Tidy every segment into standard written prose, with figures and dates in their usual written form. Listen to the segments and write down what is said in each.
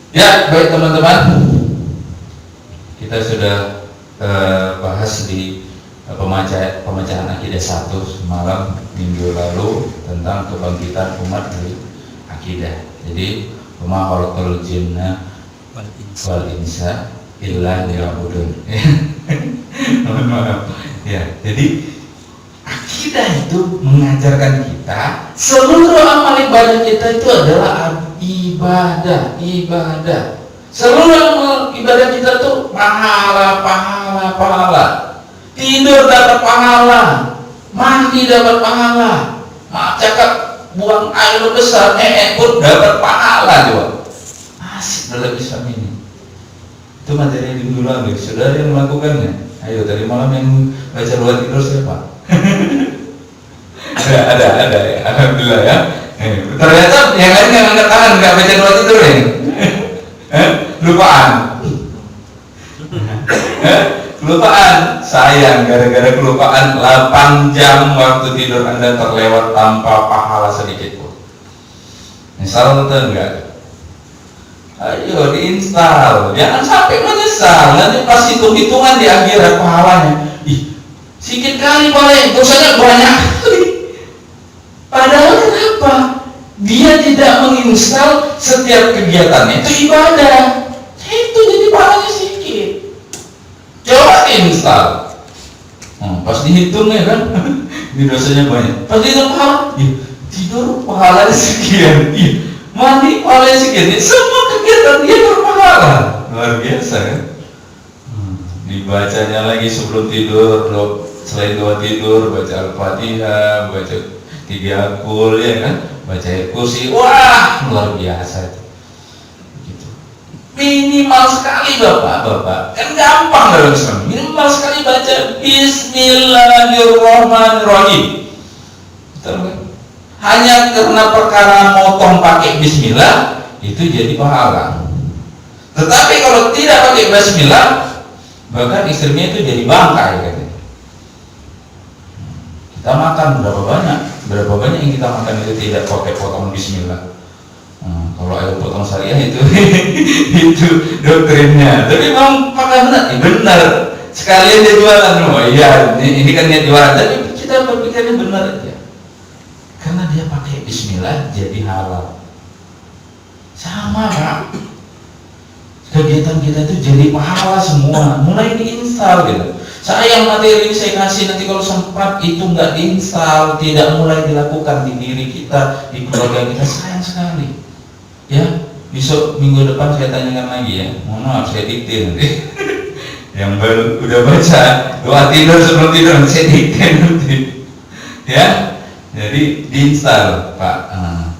Ya, baik teman-teman, kita sudah bahas di pemecahan akidah 1 semalam minggu lalu tentang kebangkitan umat dari akidah. Jadi wa khalaqal jinna wal insa illa liya'budun. Mohon maaf. Ya, jadi akidah itu mengajarkan kita seluruh amal ibadah kita itu adalah ibadah. Seluruh amal ibadah kita itu pahala. Tidur dapat pahala, mandi dapat pahala, cakap buang air besar, pun dapat pahala juga. Asik dalam Islam ini. Itu materi yang dulu ambil. Saudara yang melakukannya. Ayo tadi malam yang baca luar tidur siapa? ada ya. Alhamdulillah ya. Ternyata yang lain yang angkat tangan nggak baca luar tidur ya. Lupaan. Kelupaan, sayang gara-gara kelupaan 8 jam waktu tidur Anda terlewat tanpa pahala sedikit pun. Nyesal atau enggak? Ayo diinstal, jangan sampai menyesal. Nanti pas hitung-hitungan di akhirat pahalanya, sedikit kali paling, dosanya banyak kali. Padahal kenapa? Dia tidak menginstal setiap kegiatannya itu ibadah. Itu jadi pahalanya sedikit. Coba install, pas dihitung ya kan, ini dosanya banyak. Pas dihitung pahala, tidur pahalanya sekian, mandi pahalanya sekian, semua kegiatan dia berpahala, luar biasa kan? Dibacanya lagi sebelum tidur, selain doa tidur, baca Al-Fatihah, baca 3 kul ya kan, baca kursi, wah luar biasa itu. Minimal sekali bapak, kan gampang dalam Islam. Minimal sekali baca Bismillahirrahmanirrahim. Betul kan? Hanya karena perkara motong pakai Bismillah itu jadi pahala. Tetapi kalau tidak pakai Bismillah, bahkan istrinya itu jadi bangkai katanya. Kita makan berapa banyak yang kita makan itu tidak pakai potong Bismillah. Kalau ayo potong syariah itu itu doktrinnya. Tapi memang pakai benar. Sekalian dia jualan, ini kan niat jualan. Tapi kita berpikirnya benar aja. Karena dia pakai Bismillah jadi halal. Sama Pak. Kegiatan kita itu jadi pahala semua. Mulai diinstal gitu. Sayang materi ini saya kasih, nanti kalau sempat itu nggak diinstal, tidak mulai dilakukan di diri kita, di keluarga kita, sayang sekali. Ya, besok minggu depan saya tanyakan lagi ya. Mohon maaf saya dikte nanti. Yang baru udah baca doa tidur sebelum tidur saya dikte nanti. Ya, jadi diinstal Pak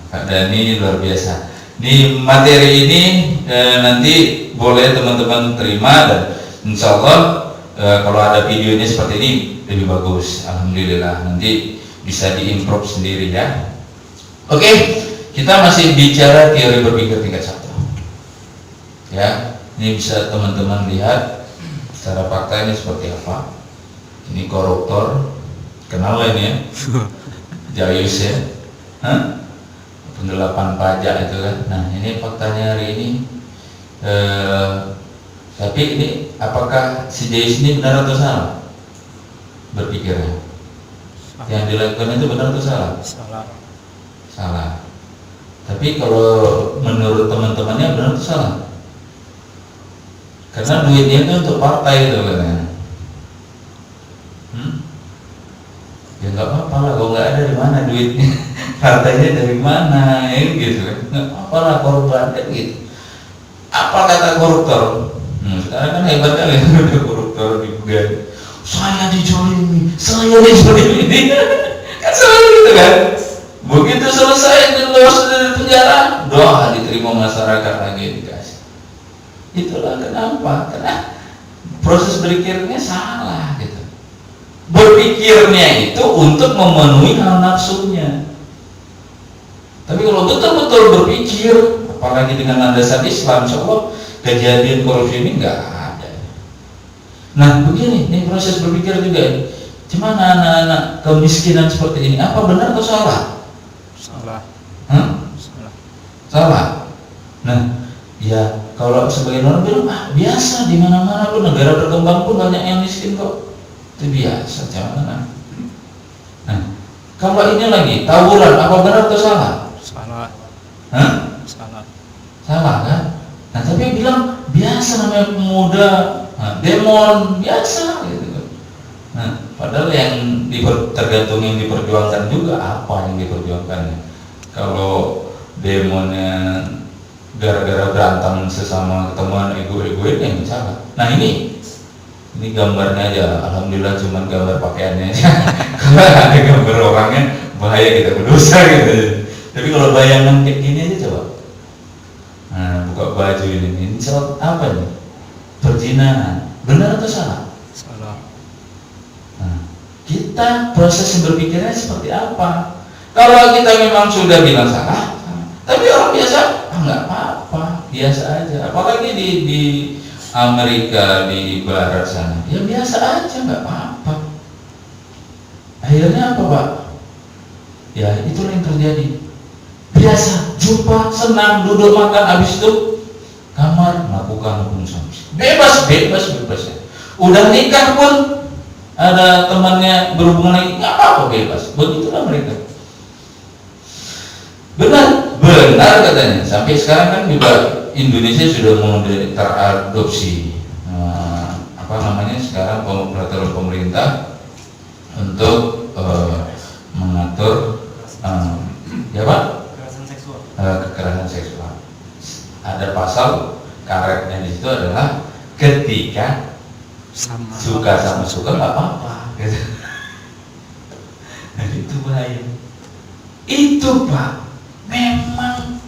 Dani luar biasa. Di materi ini nanti boleh teman-teman terima dan insya Allah kalau ada videonya seperti ini lebih bagus. Alhamdulillah nanti bisa diimprove sendiri ya. Oke. Kita masih bicara teori berpikir tingkat 1. Ya, ini bisa teman-teman lihat secara fakta ini seperti apa. Ini koruptor, kenal ini ya, Jayus ya, penggelapan pajak itu kan. Nah ini faktanya hari ini. Tapi ini apakah si Jayus ini benar atau salah berpikirnya? Yang dilakukan itu benar atau salah? Salah. Tapi kalau menurut teman-temannya benar atau salah? Karena duitnya itu untuk partai itu kan. Ya nggak apa-apa lah, kalau nggak ada dari mana duitnya, partainya dari mana, ya gitu kan. Nggak apa-apa lah korban kan gitu. Apa kata koruptor? Sekarang kan hebat kali ada koruptor di Bugan. Saya dijolimi, kan selalu gitu kan. Begitu selesai keluar dari penjara, doa diterima masyarakat lagi dikasih. Itulah kenapa? Karena proses berpikirnya salah gitu. Berpikirnya itu untuk memenuhi hal nafsunya. Tapi kalau betul-betul berpikir, apalagi dengan landasan Islam, insya Allah kejadian korupsi ini nggak ada. Nah begini, ini proses berpikir juga. Cuman anak-anak kemiskinan seperti ini, apa benar atau salah? Salah. Salah. Nah, Ya kalau sebagian orang bilang biasa, di mana-mana pun negara berkembang pun banyak yang miskin kok, itu biasa, jangan. Nah, kalau ini lagi tawuran, apa benar atau salah? Salah. Hah? Salah. Salah kan? Nah tapi bilang biasa, namanya pemuda, demon biasa gitu. Nah padahal yang tergantung yang diperjuangkan juga, apa yang diperjuangkannya. Kalau demonnya gara-gara berantem sesama ketemuan ego-egoin, yang salah. Nah ini gambarnya aja, alhamdulillah cuman gambar pakaiannya aja. Kalau ada gambar orangnya bahaya, kita berdosa gitu. Tapi kalau bayangan kayak gini aja coba. Nah buka baju ini apa nih? Perzinahan, benar atau salah? Salah. Nah, kita proses berpikirnya seperti apa? Kalau kita memang sudah bilang salah, tapi orang biasa nggak apa-apa, biasa aja. Apalagi di Amerika, di barat sana, ya biasa aja, nggak apa-apa. Akhirnya apa Pak? Ya itulah yang terjadi. Biasa, jumpa, senang, duduk makan, habis itu kamar melakukan hubungan suami. Bebas ya. Udah nikah pun ada temannya berhubungan lagi, nggak apa-apa, bebas. Begitulah mereka. Benar katanya. Sampai sekarang kan juga Indonesia sudah mulai teradopsi sekarang peraturan pemerintah untuk mengatur ya Pak, kekerasan seksual. Ada pasal karetnya di situ adalah ketika suka sama suka nggak apa-apa gitu. Nah itu bahaya. Itu Pak, memang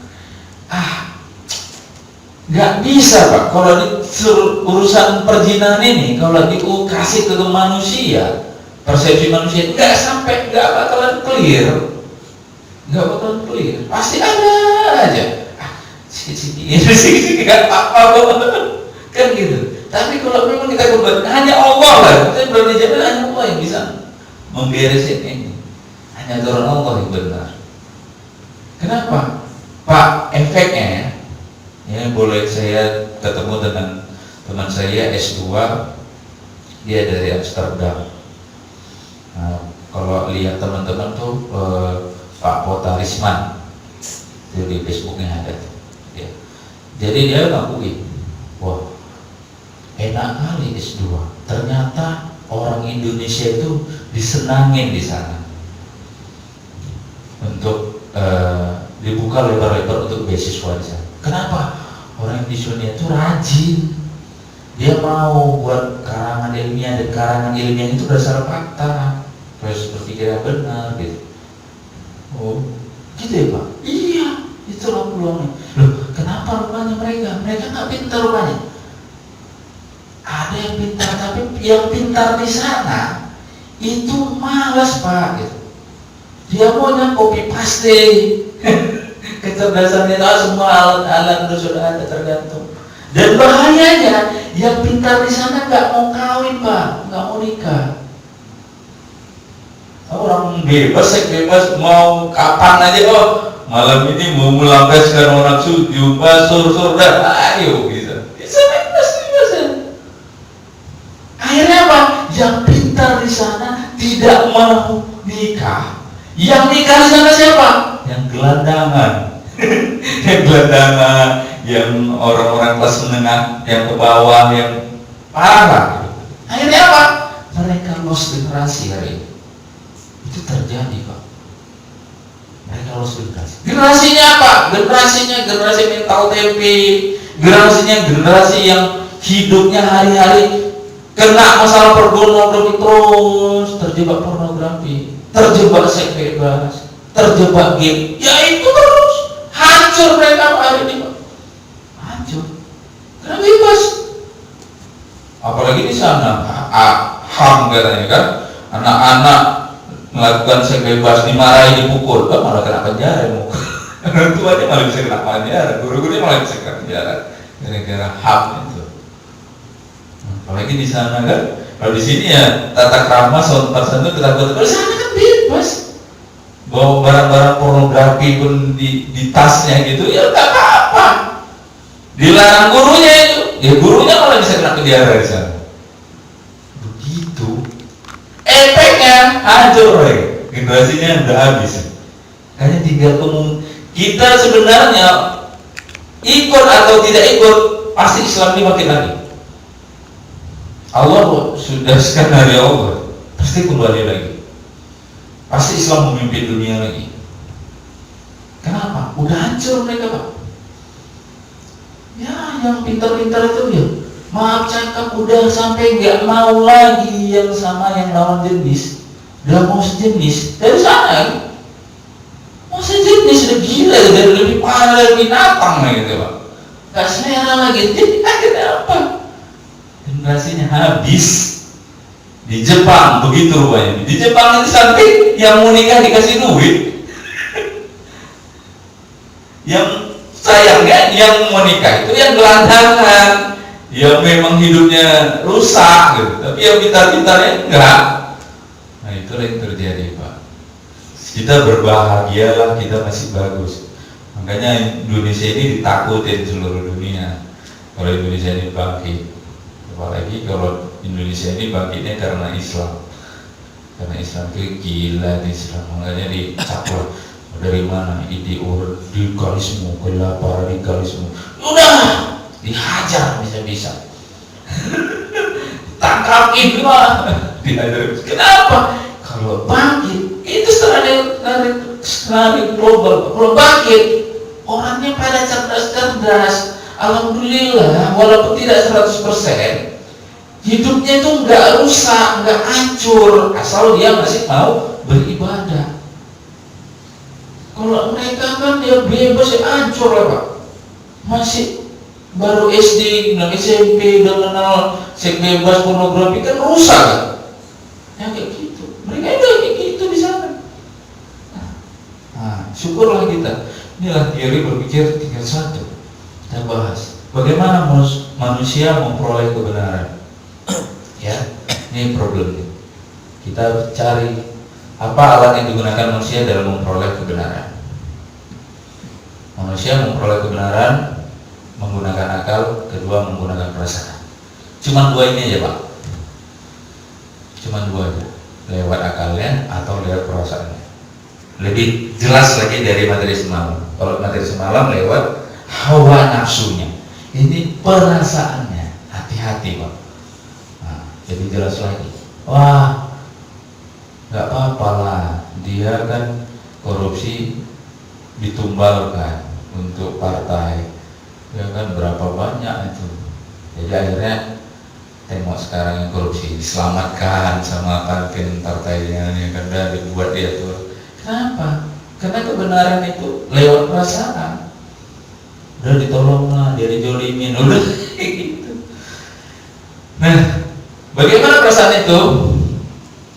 nggak bisa Pak kalau di urusan perzinahan ini, kalau dikasih ke manusia, persepsi manusia nggak bakalan clear, pasti ada aja sikit-sikit nggak apa-apa kan gitu. Tapi kalau memang kita kembali, hanya Allah lah, kita berani jamin hanya Allah yang bisa memberesin ini, hanya Tuhan Allah yang benar. Kenapa Pak? Efeknya ya, boleh saya ketemu dengan teman saya S2, dia dari Amsterdam. Nah, kalau lihat teman-teman tuh Pak Potarisman itu di Facebooknya ada ya. Jadi dia ngakui, wah enak kali S2, ternyata orang Indonesia itu disenangin di sana untuk dibuka lebar-lebar untuk beasiswa di sana. Kenapa? Orang Indonesia itu rajin, dia mau buat karangan ilmiah, dan karangan ilmiah itu berdasar fakta, terus berpikirnya benar gitu. Oh gitu ya Pak? Iya, itulah peluangnya. Loh kenapa rupanya mereka nggak pintar rupanya? Ada yang pintar, tapi yang pintar di sana itu malas Pak gitu. Dia maunya copy paste. Kecerdasannya semua alat-alat itu sudah ada, tergantung. Dan bahayanya yang pintar di sana nggak mau kawin Pak, nggak mau nikah. Orang bebas mau kapan aja, malam ini mau melampiaskan orang sujud, sur ayo gitu. Bisa bebas. Akhirnya apa? Yang pintar di sana tidak mau nikah. Yang nikah di sana siapa? Yang gelandangan. Yang gelandangan, yang orang-orang kelas menengah, yang ke bawah, yang parah. Akhirnya apa? Mereka lost generasi hari ini. Itu terjadi Pak. Mereka lost generasi. Generasinya apa? Generasi mental tempe. Generasi yang hidupnya hari-hari kena masalah pornografi terus, terjebak pornografi, terjebak seks bebas, terjebak game. Ya itu terus. Hancur mereka hari ini Pak. Hancur. Karena bebas. Apalagi di sana HAM katanya kan, anak-anak melakukan seks bebas dimarahi, dipukul, malah kena penjara. Orang tuanya malah bisa kena penjara, guru-gurunya malah bisa kena penjara gara-gara HAM itu. Apalagi di sana kan, kalau di sini ya tata krama soal santun ketakutan. Kalau di sana kan bebas. Bawa barang-barang pornografi pun di tasnya gitu, ya nggak apa-apa. Dilarang gurunya itu, ya gurunya malah bisa kena penjara di sana. Begitu. Efeknya hancur, generasinya udah habis. Hanya tinggal kita sebenarnya ikut atau tidak ikut, pasti Islam ini makin lagi. Allah sudah skenario Allah, pasti kembali lagi. Pasti Islam memimpin dunia lagi. Kenapa? Udah hancur mereka, Pak. Ya, yang pintar-pintar itu ya, maaf cakap udah sampai nggak mau lagi yang sama yang lawan jenis, udah mau sejenis dari sana. Mau sejenis udah gila, udah lebih parah dari binatang gitu, Pak. Nggak selera lagi. Jadi akhirnya apa? Generasinya habis. Di Jepang begitu rupanya. Di Jepang itu sampai yang mau nikah dikasih duit. Yang sayangnya yang mau nikah itu yang gelandangan, yang memang hidupnya rusak gitu. Tapi yang pintar-pintarnya enggak. Nah itulah yang terjadi, Pak. Kita berbahagialah, kita masih bagus. Makanya Indonesia ini ditakutin seluruh dunia. Kalau Indonesia ini bangkit, apalagi kalau Indonesia ini bangkitnya karena Islam. Karena Islam itu gila di Islam, makanya dicapur. Dari mana ide radikalisme, gelapa radikalisme, udah dihajar bisa-bisa. Tangkapin lah, dihajar. Kenapa? Kalau bangkit itu strategi global. Kalau bangkit orangnya pada cerdas-cerdas. Alhamdulillah, walaupun tidak 100%, hidupnya itu nggak rusak, nggak hancur, asal dia masih mau beribadah. Kalau mereka kan dia bebas, ya hancur lah, Pak. Masih baru SD, bilang SMP, udah kenal seks bebas, pornografi, kan rusak kan? Ya kayak gitu. Mereka udah kayak gitu di sana. Nah, syukurlah kita. Inilah teori berpikir tingkat satu. Kita bahas bagaimana manusia memperoleh kebenaran. Ya, ini problemnya. Kita cari apa alat yang digunakan manusia dalam memperoleh kebenaran. Manusia memperoleh kebenaran menggunakan akal, kedua menggunakan perasaan. Cuma dua ini aja, Pak. Cuma dua aja. Lewat akalnya atau lewat perasaannya. Lebih jelas lagi dari materi semalam. Kalau materi semalam lewat hawa nafsunya. Ini perasaannya. Hati-hati, Pak. Nah, jadi jelas lagi. Wah, nggak apa-apa lah, dia kan korupsi ditumbalkan untuk partai, ya kan berapa banyak itu. Jadi akhirnya tengok sekarang yang korupsi diselamatkan sama pemimpin partainya, ya kan udah dibuat dia tuh. Kenapa? Karena kebenaran itu lewat perasaan. Udah ditolong lah, dia dijolimin, udah gitu. Nah, bagaimana perasaan itu?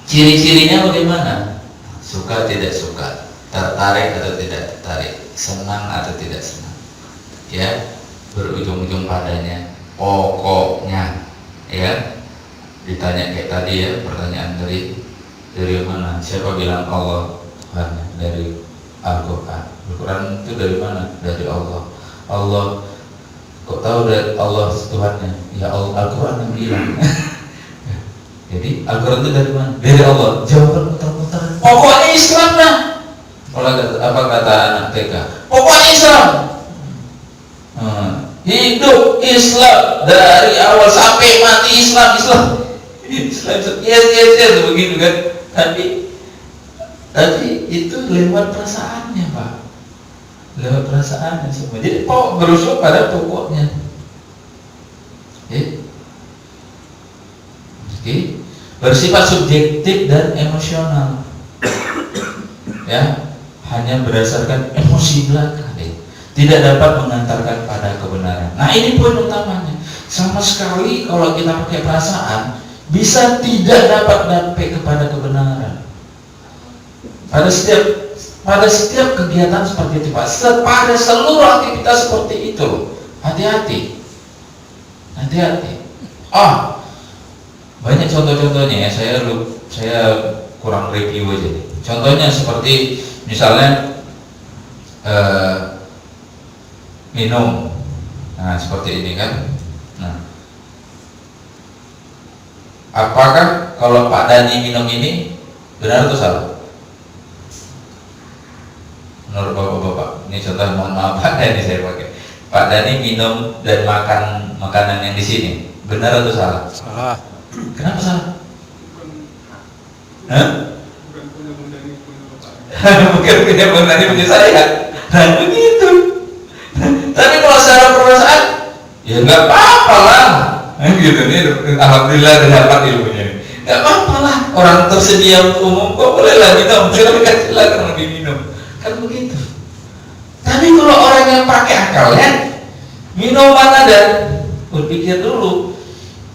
Ciri-cirinya bagaimana? Suka tidak suka, tertarik atau tidak tertarik, senang atau tidak senang, ya, berujung-ujung padanya, pokoknya, ya. Ditanya kayak tadi ya, pertanyaan dari mana? Siapa bilang Allah Tuhan? Dari Al-Quran. Al-Quran itu dari mana? Dari Allah. Allah, kok tahu dari Allah Tuhannya? Ya Allah, Al-Quran yang bilang. Jadi Al-Quran itu dari mana? Dari Allah. Jawaban putar-putar. Pokoknya Islam lah. Apa kata anak TK? Pokoknya Islam. Hidup Islam dari awal sampai mati Islam. Islam. Yes, begitu kan? Tapi itu lewat perasaannya, Pak. Lewat perasaannya semua. Jadi berusaha pada pokoknya. Bersifat subjektif dan emosional, ya, hanya berdasarkan emosi belaka, tidak dapat mengantarkan pada kebenaran. Nah ini poin utamanya. Sama sekali kalau kita pakai perasaan bisa tidak dapat sampai kepada kebenaran. Pada setiap kegiatan seperti itu, Pak. Pada seluruh aktivitas seperti itu, hati-hati. Banyak contoh-contohnya ya, saya kurang review aja nih. Contohnya seperti misalnya minum Nah, seperti ini kan. Nah, apakah kalau Pak Dani minum ini benar atau salah? Menurut bapak-bapak, ini contoh, mohon maaf Pak Dani saya pakai. Pak Dani minum dan makan makanan yang di sini, benar atau salah? Salah. Kenapa salah? Hah? Bukan punya Bang Dani punya saya. Dan begitu. Tapi kalau secara perasaan, ya nggak apa-apa lah. Gitu nih, alhamdulillah dapat ilmunya. Nggak apa-apa lah. Orang tersedia untuk umum, kok boleh lah minum. Silakan lebih minum. Kan begitu. Tapi kalau orang yang pakai akalnya, minuman ada, berpikir dulu,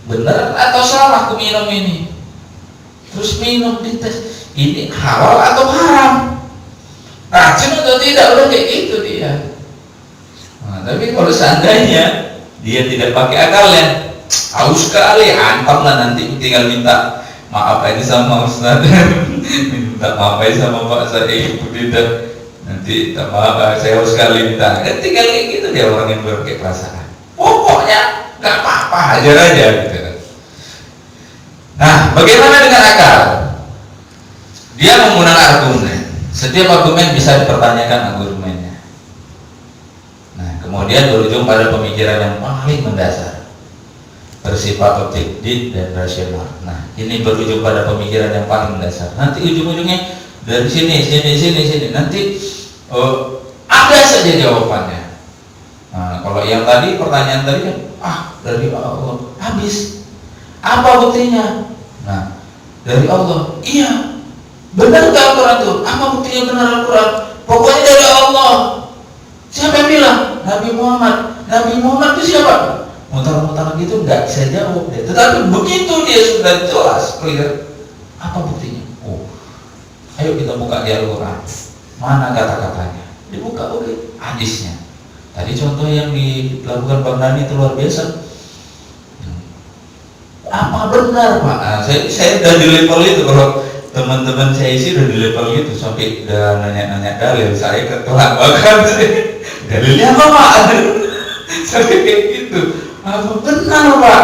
benar atau salah aku minum ini. Terus minum, dites, ini halal atau haram, racun atau tidak, udah kayak gitu dia. Nah, tapi kalau seandainya dia tidak pakai akalnya, haus sekali, antam lah, nanti tinggal minta maaf aja sama Ustaz, minta maaf aja sama Pak Said, tidak, nanti minta maaf, saya haus sekali minta, kan tinggal kayak gitu dia orang yang berpakai perasaan. Pokoknya nggak apa-apa, hajar aja gitu. Nah, bagaimana dengan akal? Dia menggunakan argumen. Setiap argumen bisa dipertanyakan argumennya. Nah, kemudian berujung pada pemikiran yang paling mendasar, bersifat objektif dan rasional. Nah, ini berujung pada pemikiran yang paling mendasar. Nanti ujung-ujungnya dari sini. Nanti ada saja jawabannya. Nah, kalau yang tadi pertanyaan tadi kan, dari Allah, habis. Apa buktinya? Nah, dari Allah. Iya. Benar nggak Al-Quran itu? Apa buktinya benar Al-Quran? Pokoknya dari Allah. Siapa yang bilang? Nabi Muhammad. Nabi Muhammad itu siapa? Mutar-mutar gitu nggak bisa jawab deh. Tetapi begitu dia sudah jelas, clear. Apa buktinya? Ayo kita buka di Al-Quran. Mana kata-katanya? Dibuka, oke. Hadisnya. Tadi contoh yang dilakukan Bang Dani itu luar biasa. Apa benar Pak? Nah, saya udah di level itu. Kalau teman-teman saya isi udah di level itu, sampai udah nanya-nanya dalil, saya ketelak bahkan dalilnya apa Pak? Sampai kayak gitu. Apa benar Pak?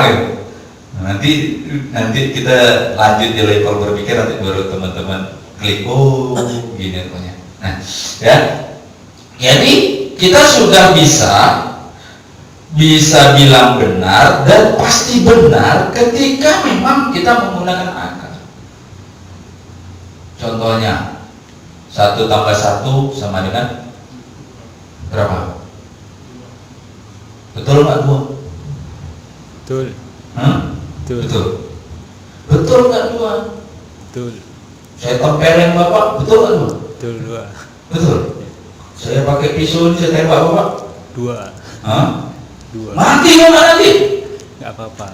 Nah, nanti kita lanjut di level berpikir, nanti baru teman-teman klik, gini pokoknya. Nah, ya, jadi kita sudah bisa bilang benar dan pasti benar ketika memang kita menggunakan akal. Contohnya 1 tambah 1 sama dengan berapa? Betul nggak 2? Betul. Betul. Betul nggak 2? Betul. Saya tempelin Bapak, betul nggak 2? Betul 2. Betul. Saya pakai pisau ini, saya tembak Bapak 2. 2. Mati nggak nanti? Nggak apa-apa.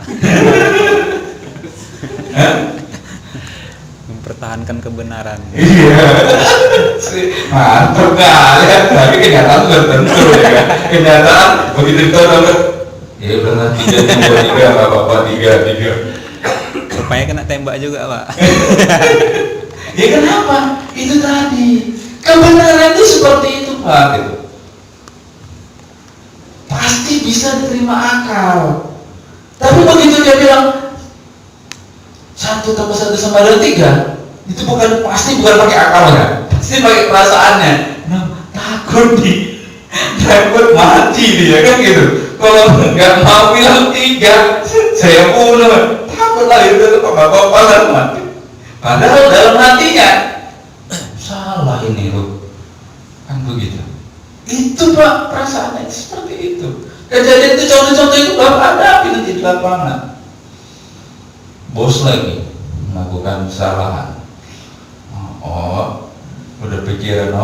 Mempertahankan kebenaran. Iya. Mantap kali ya. Tapi kenyataan belum tentu ya. Kenyataan begitu kita dapat, ya benar 3 nggak apa-apa 3. Rupanya kena tembak juga Pak. Ya kenapa? Itu tadi. Kebenaran itu seperti itu Pak. Gitu. Pasti bisa diterima akal. Tapi begitu dia bilang 1 tambah 1 sama dengan 3, itu pasti bukan pakai akalnya, pasti pakai perasaannya. Nah, takut mati dia kan gitu. Kalau nggak mau bilang 3, saya bunuh. Takut lah itu, bapak-bapak mati. Padahal dalam hatinya salah ini loh, kan begitu. Itu Pak, perasaannya seperti itu. Kejadian itu, contoh-contoh itu Bapak hadapi nanti di lapangan. Bos lagi melakukan kesalahan. Udah pikiran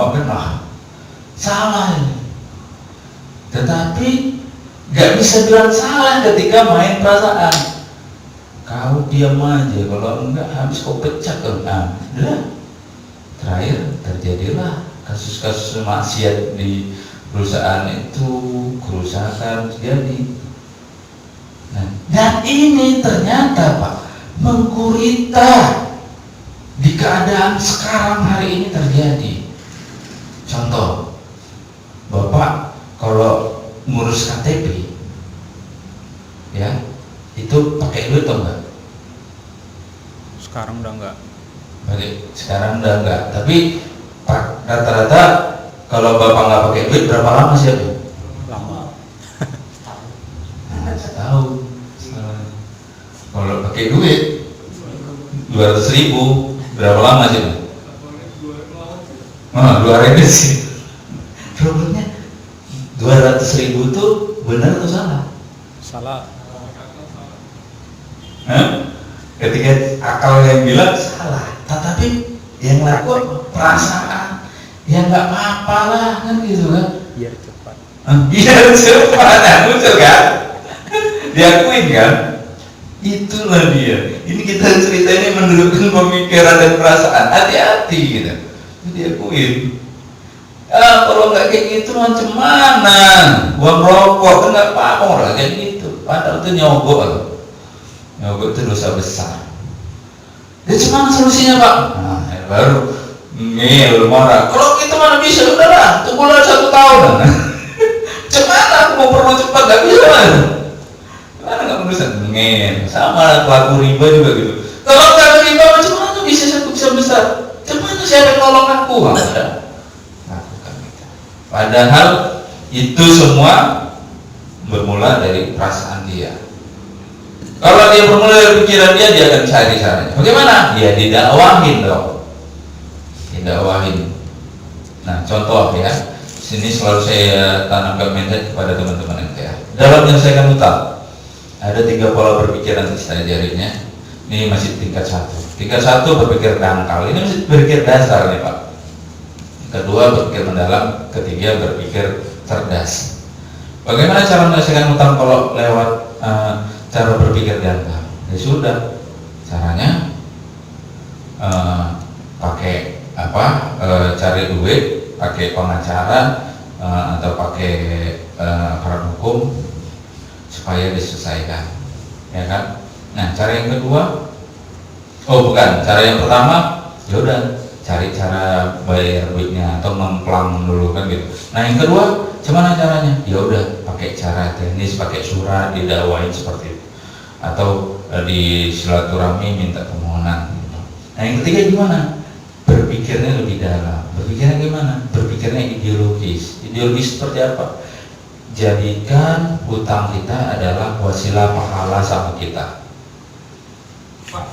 salah ini. Tetapi nggak bisa bilang salah ketika main perasaan. Kau diam aja, kalau enggak habis kau pecat kan. Udah. Terakhir terjadilah kasus-kasus maksiat di perusahaan itu, kerusakan terjadi. Nah, dan ini ternyata Pak menggurita di keadaan sekarang hari ini terjadi. Contoh, Bapak kalau ngurus KTP ya itu pakai duit atau enggak? Sekarang udah enggak. Sekarang udah enggak, tapi rata-rata kalau bapak nggak pakai duit berapa lama sih itu? Lama. Setahun. Kalau pakai duit 200.000 berapa lama sih? 200 sih. Problemnya 200.000 itu benar atau salah? Salah. Ketika akal yang bilang salah, tetapi yang laku perasaan, ya nggak apa-apa lah kan gitu kan? Biar cepat. Biar cepat, muncul kan? Diakuin kan? Itulah dia. Ini kita cerita ini menunjukkan pemikiran dan perasaan. Hati-hati gitu. Diakuin. Kalau nggak kayak gitu macam mana? Buang rokok kan nggak apa-apa orang kayak gitu. Padahal itu nyogok loh. Nyogok itu dosa besar. Jadi gimana solusinya Pak? Nah, baru ngel marah. Kalau gitu mana bisa? Udahlah, tunggulah 1 tahun. Cuman aku mau perlu cepat nggak bisa kan? Mana nggak bisa ngel. Sama pelaku riba juga gitu. Kalau nggak riba macam mana bisa satu bisa besar? Cuman siapa yang nolong aku? Lakukan itu. Padahal itu semua bermula dari perasaan dia. Kalau dia bermula dari pikiran dia akan cari caranya. Bagaimana? Dia didakwahin dong. Didakwahin. Nah, contoh ya. Sini selalu saya tanamkan mindset kepada teman-teman MTA. Dalam menyelesaikan utang, ada 3 pola berpikiran yang saya ajarinya. Ini masih tingkat 1. Tingkat 1 berpikir dangkal. Ini masih berpikir dasar nih Pak. Kedua berpikir mendalam. Ketiga berpikir cerdas. Bagaimana cara menyelesaikan utang kalau lewat cara berpikir dangkal? Ya sudah, caranya pakai cari duit, pakai pengacara atau pakai aparat hukum supaya diselesaikan, ya kan? Nah, cara yang kedua, cara yang pertama, ya udah cari cara bayar duitnya atau memplang dulu kan gitu. Nah, yang kedua, gimana caranya? Ya udah pakai cara teknis, pakai surat didakwain seperti itu, atau di silaturahmi minta permohonan. Gitu. Nah, yang ketiga gimana? Berpikirnya lebih dalam. Berpikirnya gimana? Berpikirnya ideologis. Ideologis seperti apa? Jadikan hutang kita adalah wasilah pahala sama kita. Pak,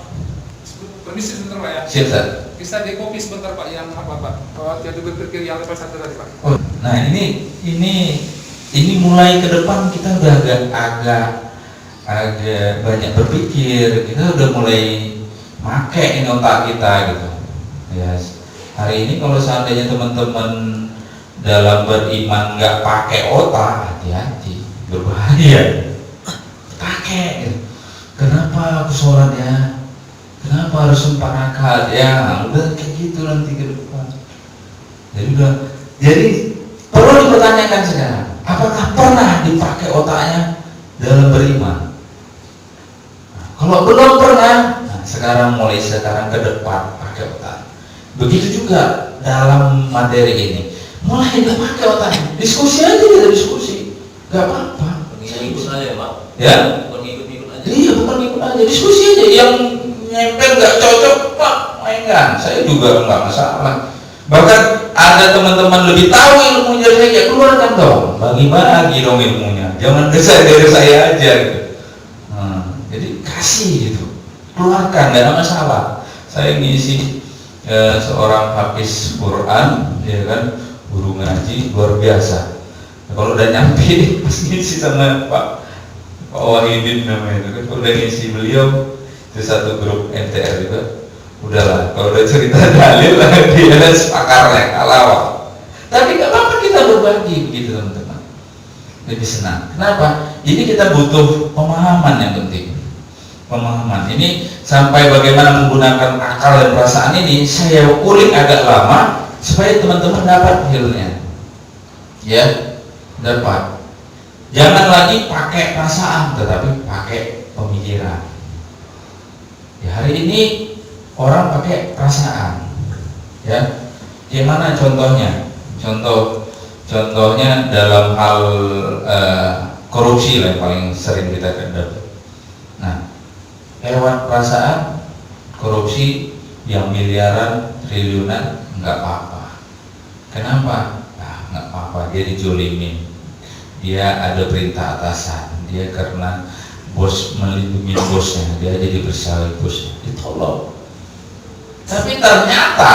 permisi sebentar Pak ya. Siap, Pak. Bisa di copy sebentar Pak yang apa Pak? Jadi berpikir yang level 1 tadi Pak. Oh, nah ini mulai ke depan kita udah agak banyak berpikir, kita udah mulai make ini otak kita gitu. Ya, hari ini kalau seandainya teman-teman dalam beriman nggak pakai otak, hati-hati, berbahaya. Pakai gitu. Kenapa aku sholat ya? Kenapa harus 4 rakaat ya? Udah kayak gitu nanti ke depan. Jadi perlu dipertanyakan sekarang, apakah pernah dipakai otaknya dalam beriman? Nah, kalau belum pernah, sekarang ke depan pakai otak. Begitu juga dalam materi ini, mulai nggak pakai otaknya, diskusi aja kita diskusi, nggak apa-apa. Ikut aja Pak. Ya? Bukan ikut aja. Iya, bukan ikut aja, diskusi aja. Yang nempel nggak cocok, Pak, mainkan. Saya juga nggak masalah. Bahkan ada teman-teman lebih tahu ilmunya dari saya, keluarkan dong, bagi-bagi dong ilmunya. Jangan dari saya aja. Gitu. Jadi kasih gitu, keluarkan, nggak ada masalah. Saya ngisi seorang hafiz Quran, ya kan, guru ngaji luar biasa. Kalau udah nyampe pas ngisi sama Pak Wahidin namanya itu kan, udah ngisi beliau itu satu grup MTR juga, udahlah kalau udah cerita dalil lah dia sepakarnya kalawak. Tapi gak apa-apa kita berbagi begitu teman-teman, lebih senang. Kenapa? Ini kita butuh pemahaman yang penting. Pemahaman ini sampai bagaimana menggunakan akal dan perasaan ini saya ulik agak lama supaya teman-teman dapat hasilnya, ya, dapat. Jangan lagi pakai perasaan tetapi pakai pemikiran. Ya, hari ini orang pakai perasaan, ya. Gimana contohnya? Contohnya dalam hal korupsi lah yang paling sering kita hadapi. Nah, lewat perasaan korupsi yang miliaran, triliunan nggak apa-apa. Kenapa? Nah, nggak apa-apa, dia dijolimin, dia ada perintah atasan, dia karena bos melindungi bosnya, dia jadi bersalah bosnya, ditolong. Tapi ternyata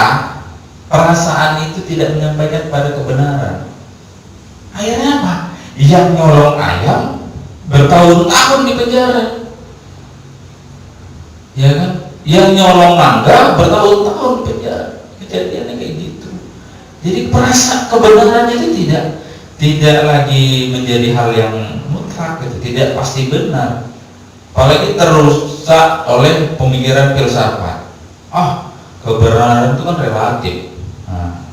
perasaan itu tidak menyampaikan pada kebenaran. Akhirnya apa? Yang nyolong ayam bertahun-tahun di penjara, ya kan? Yang nyolong mangga bertahun-tahun di penjara. Kejadiannya kayak gitu. Jadi perasaan kebenaran itu tidak lagi menjadi hal yang mutlak, gitu. Tidak pasti benar. Apalagi terusak oleh pemikiran filsafat. Kebenaran itu kan relatif. Nah,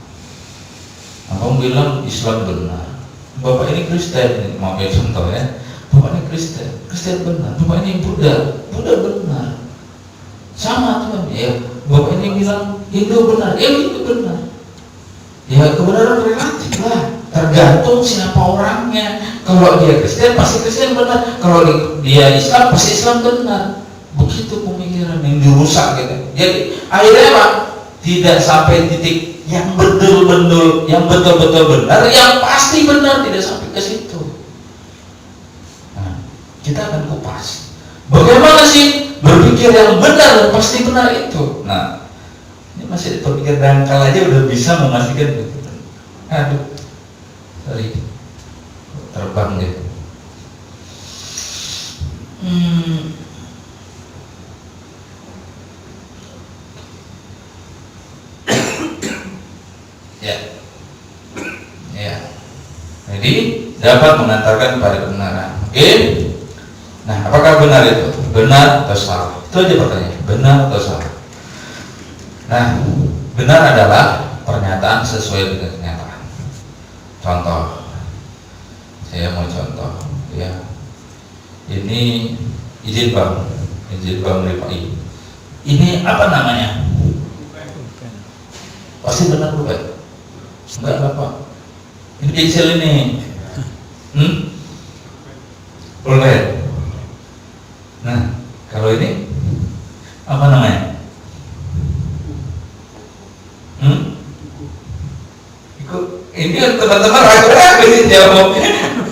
abang bilang Islam benar, bapak ini Kristen, mau contoh ya, bapak ini Kristen benar, bapak ini Buddha benar, sama tuh ya, bapak ini bilang Hindu benar, Hindu benar. Ya kebenaran relatif lah, tergantung siapa orangnya. Kalau dia Kristen pasti Kristen benar, kalau dia Islam pasti Islam benar. Begitu pemikiran yang dirusak gitu. Jadi akhirnya apa? Tidak sampai titik yang betul-betul benar, yang pasti benar, tidak sampai ke situ. Nah, kita akan kupas. Bagaimana sih berpikir yang benar dan pasti benar itu? Nah, ini masih berpikir dangkal aja udah bisa memastikan begitu. Aduh, sorry, terbang gitu. Ya. Jadi dapat mengantarkan pada kebenaran. Oke. Nah, apakah benar itu? Benar atau salah? Itu aja pertanyaan. Benar atau salah? Nah, benar adalah pernyataan sesuai dengan kenyataan. Contoh, saya mau contoh, ya. Ini izin bang Ripai. Ini apa namanya? Pasti benar bukan? Enggak apa. Ini pensil ini. Pulpen. Nah, kalau ini apa namanya? Ini teman-teman ragu-ragu sih jawabnya.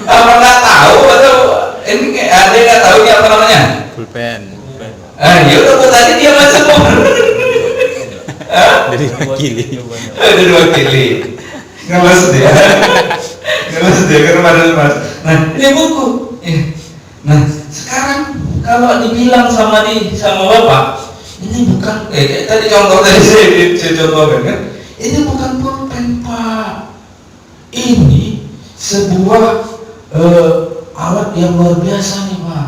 Apa nggak tahu atau ini ada yang nggak tahu ini apa namanya? Pulpen. Ya udah buat tadi dia macam Dari wakili. Ada wakili. Ngeles dia karena mas. Nah, ini buku. Nah, sekarang kalau dibilang sama bapak, ini bukan kayak tadi contoh dari saya contohkan kan, ini bukan pulpen pak. Ini sebuah alat yang luar biasa nih pak.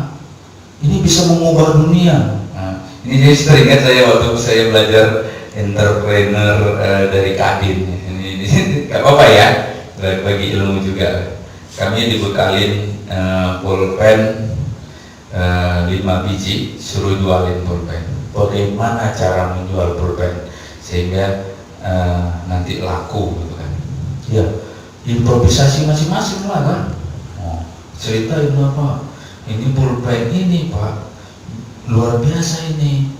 Ini bisa mengubah dunia. Nah, ini jadi teringat saya waktu saya belajar entrepreneur dari Kadin. Ini nggak apa-apa ya, bagi ilmu juga. Kami dibekalin pulpen 5 biji, suruh jualin pulpen. Bagaimana cara menjual pulpen sehingga nanti laku gitu kan? Ya, improvisasi masing-masing lah kan. Ceritain apa? Ini pulpen ini pak, luar biasa ini,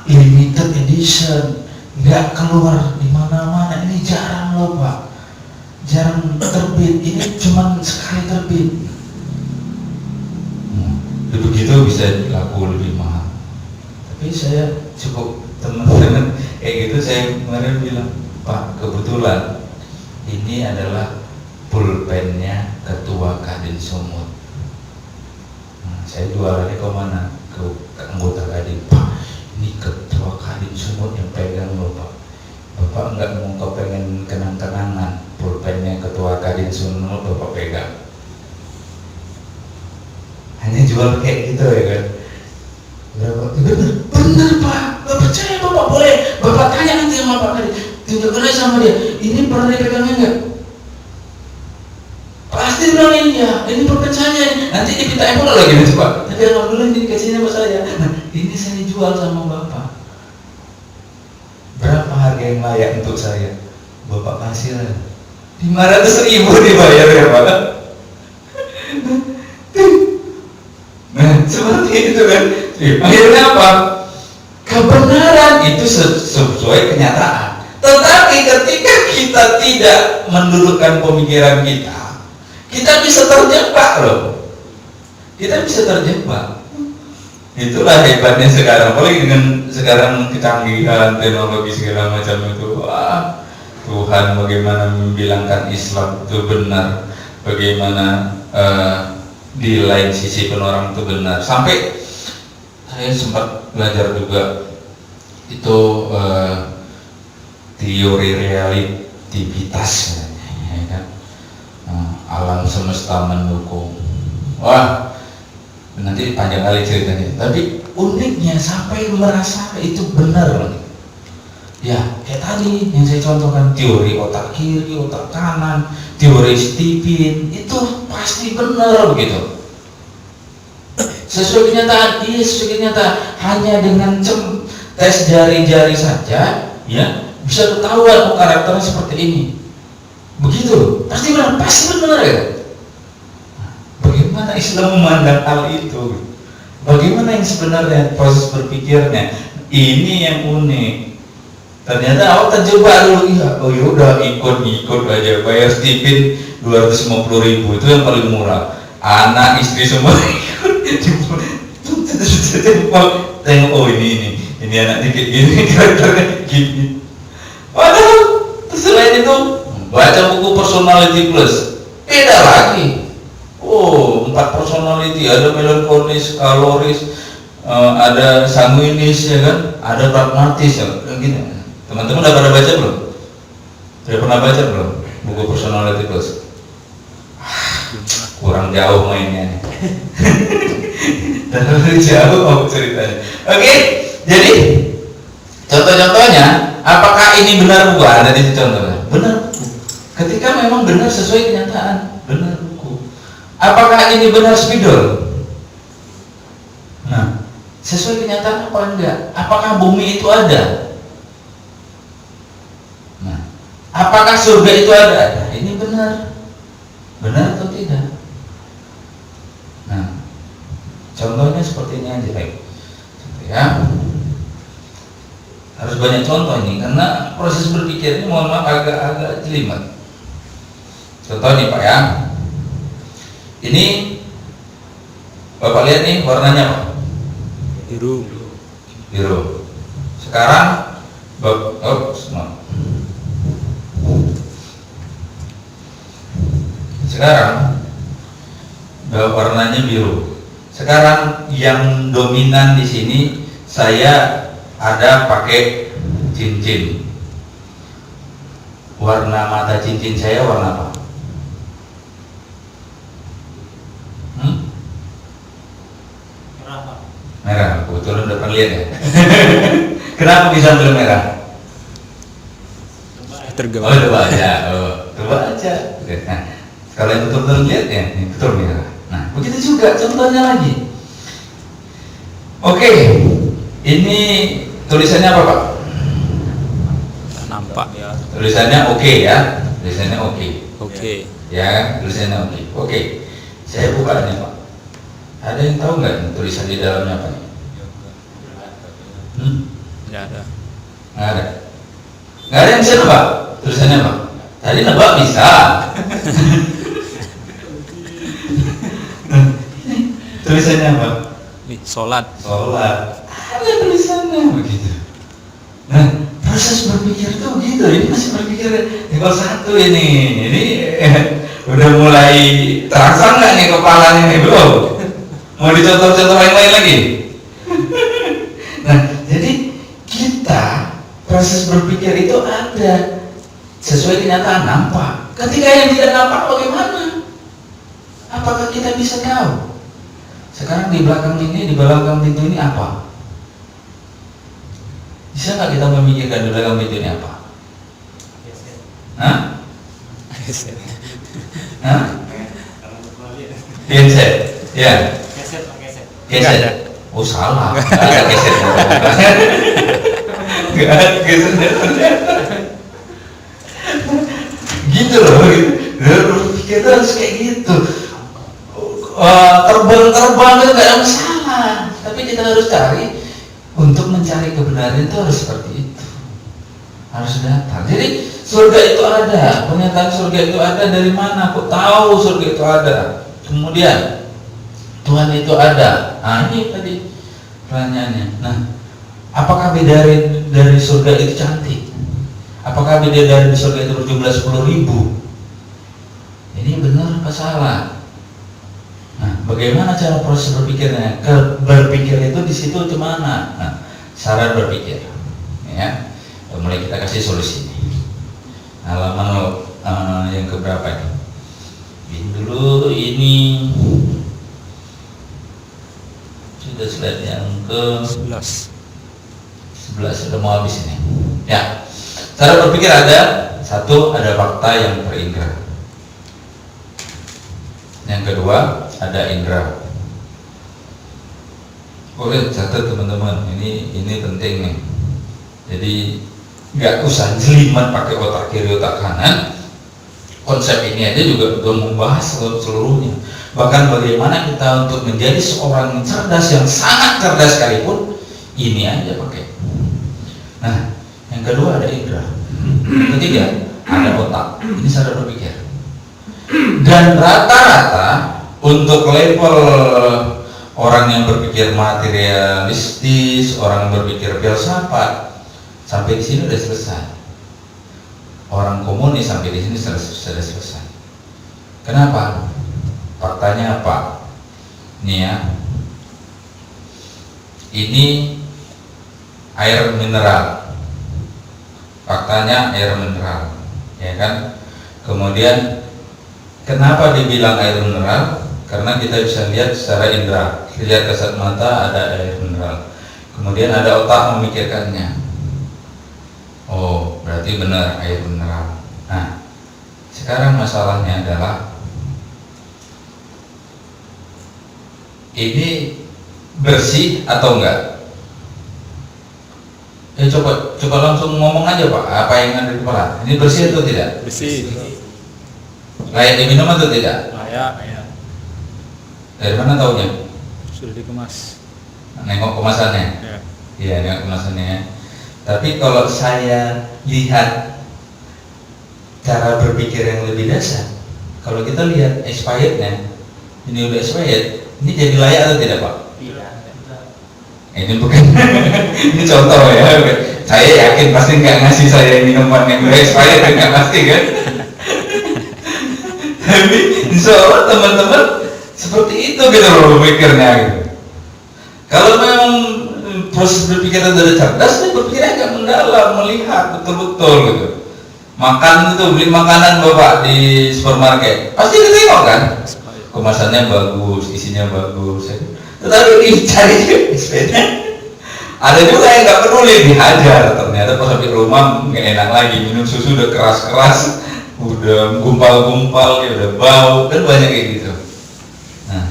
limited edition, nggak keluar di mana-mana. Ini jarang loh pak, jarang terbit. Ini cuma sekali terbit. Begitu bisa laku lebih mahal. Tapi saya cukup teman-teman kayak gitu, saya kemarin bilang, Pak, kebetulan ini adalah pulpennya Ketua Kadin Sumut. Saya jualannya ke mana? Ke anggota Kadin. Pak, ini Ketua Kadin Sumut yang pegang loh Pak. Bapak enggak mau kepengen kenang-kenangan, pulpennya Ketua Kadin Sumut Bapak pegang. Hanya jual kayak gitu ya kan. Bener Pak, Bapak percaya Bapak, boleh Bapak tanya nanti sama Pak Kadin, tunjukkan aja sama dia, ini pernah dipegangnya enggak? Pasti bilang iya, ini pulpen saya, nanti dipintain pula lagi nanti Pak. Tapi alhamdulillah ini dikasihnya sama saya. Nah, ini saya jual sama Bapak. Berapa harga yang layak untuk saya? Bapak kasih lah 500.000 dibayar ya Pak. Seperti itu kan. Akhirnya apa? Kebenaran itu sesuai kenyataan. Tetapi ketika kita tidak mendudukkan pemikiran kita bisa terjebak loh. Kita bisa terjebak. Itulah hebatnya sekarang. Apalagi dengan sekarang kecanggihan teknologi segala macam itu. Wah, Tuhan bagaimana membilangkan Islam itu benar, bagaimana di lain sisi pun orang itu benar. Sampai saya sempat belajar juga itu teori relativitas, ya kan? Alam semesta mendukung. Wah, nanti panjang kali ceritanya. Tapi uniknya sampai merasa itu benar. Ya, kayak tadi yang saya contohkan, teori otak kiri, otak kanan, teori Stephen, itu pasti benar begitu. Sesuai kenyataan, iya sesuai kenyataan. Hanya dengan tes jari-jari saja, ya bisa ketahuan karakternya seperti ini. Begitu, pasti benar ya. Bagaimana Islam memandang hal itu? Bagaimana yang sebenarnya proses berpikirnya? Ini yang unik. Ternyata awak terjebak dulu, oh yaudah ikut aja, bayar stipend 250.000 itu yang paling murah. Anak istri semua ikut. Tengok, oh ini anaknya kayak gini, karakternya gini. Padahal selain itu baca buku Personality Plus, beda lagi. Oh, 4 personality, ada melankolis, kaloris, ada sanguinis, ya kan, ada pragmatis, ya kan, gitu. Teman-teman udah pada baca belum? Sudah pernah baca belum buku Personality Plus? Kurang jauh mainnya nih. Terlalu jauh ceritanya. Oke, jadi contoh-contohnya, apakah ini benar buku? Ada di situ contohnya. Benar buku. Ketika memang benar sesuai kenyataan, benar buku. Apakah ini benar spidol? Nah, sesuai kenyataan apa enggak? Apakah bumi itu ada? Nah, apakah surga itu ada? Ini benar atau tidak? Nah, contohnya seperti ini aja, baik. Ya, harus banyak contoh ini karena proses berpikirnya mohon maaf agak jelimet. Contoh nih Pak ya, ini Bapak lihat nih warnanya apa? Biru. Sekarang sekarang warnanya biru. Sekarang yang dominan di sini saya ada pakai cincin. Warna mata cincin saya warna apa? Merah. Kebetulan udah pernah lihat ya. Kenapa bisa ambil merah? Tergabung. Oh, coba aja. Nah, kalau yang betul-betul lihat ya, ini betul merah. Nah, begitu juga contohnya lagi. Oke, ini tulisannya apa Pak? Nampak ya. Tulisannya oke ya, tulisannya oke. Oke. Ya, tulisannya oke. Oke, saya buka nih Pak. Ada yang tahu nggak tulisan di dalamnya apa nih? Nggak ada. Nggak ada. Nggak ada yang bisa nebak. Tulisannya apa? Tadi nebak bisa. Tulisannya apa? Nih, sholat. Ada tulisannya begitu. Nah, proses berpikir tuh gitu. Ini masih berpikir level 1 ini udah mulai terasa nggak nih kepalanya nih belum? Mau dicontoh-contoh yang lain lagi? Nah, jadi kita proses berpikir itu ada sesuai kenyataan, nampak. Ketika yang tidak nampak bagaimana? Apakah kita bisa tahu? Sekarang di belakang pintu ini apa? Bisa nggak kita memikirkan di belakang pintu ini apa? Hah? Hah? Genset? Ya. Geser. Oh salah. Nggak ada geser. Nggak ada geser. Gitu loh. Kita harus kayak gitu. Terbang itu nggak ada masalah. Tapi kita harus cari, untuk mencari kebenaran itu harus seperti itu, harus datang. Jadi surga itu ada, pernyataan surga itu ada dari mana? Kok tahu surga itu ada? Kemudian Tuhan itu ada. Nah ini tadi pertanyaannya. Nah, apakah bidadari dari surga itu cantik? Apakah bidadari dari surga itu berjumlah 10.000? Ini benar apa salah? Nah, bagaimana cara proses berpikirnya? Berpikir itu di situ gimana? Nah, saran berpikir, ya. Mulai kita kasih solusi. Halaman yang keberapa ini? Ini dulu, ini sudah slide yang ke 11. 11, sudah mau habis ini. Ya, cara berpikir ada satu, ada fakta yang terindra. Yang kedua, ada indera. Boleh catat teman-teman, ini penting nih. Jadi nggak usah jelimet pakai otak kiri otak kanan. Konsep ini aja juga udah membahas seluruhnya. Bahkan bagaimana kita untuk menjadi seorang cerdas yang sangat cerdas sekalipun, ini aja pakai. Nah, yang kedua ada indera. Yang ketiga ada otak. Ini cara berpikir. Dan rata-rata untuk level orang yang berpikir materialistis, orang yang berpikir filsafat, sampai di sini udah selesai. Orang komunis sampai di sini sudah selesai. Kenapa? Faktanya apa? Nih ya, ini air mineral. Faktanya air mineral, ya kan? Kemudian kenapa dibilang air mineral? Karena kita bisa lihat secara indera, lihat kasat mata ada air mineral. Kemudian ada otak memikirkannya. Oh, berarti benar air mineral. Nah, sekarang masalahnya adalah ini bersih atau enggak? Coba langsung ngomong aja Pak, apa yang ada di kepala? Ini bersih atau tidak? Bersih. Layak diminum atau tidak? Layak. Dari mana taunya? Sudah dikemas. Nengok kemasannya? Ya. Iya, nengok kemasannya ya. Tapi kalau saya lihat cara berpikir yang lebih dasar, kalau kita lihat expirednya, ini udah expired, ini jadi layak atau tidak Pak? Tidak. Ini bukan, ini contoh ya. Saya yakin pasti nggak ngasih saya minuman yang udah expired, nggak pasti kan? Tapi insya Allah teman-teman seperti itu gitu loh berpikirnya gitu. Kalau memang proses berpikir dari cerdas, dia berpikirnya agak mendalam, melihat betul-betul gitu. Makan itu, beli makanan Bapak di supermarket, pasti kita tengok kan? Kemasannya bagus, isinya bagus. Tetapi dicari sepeda. Ada juga yang nggak peduli, dihajar. Ternyata pas sampai rumah nggak enak lagi, minum susu udah keras-keras, udah gumpal-gumpal, ya udah bau, kan banyak kayak gitu. Nah,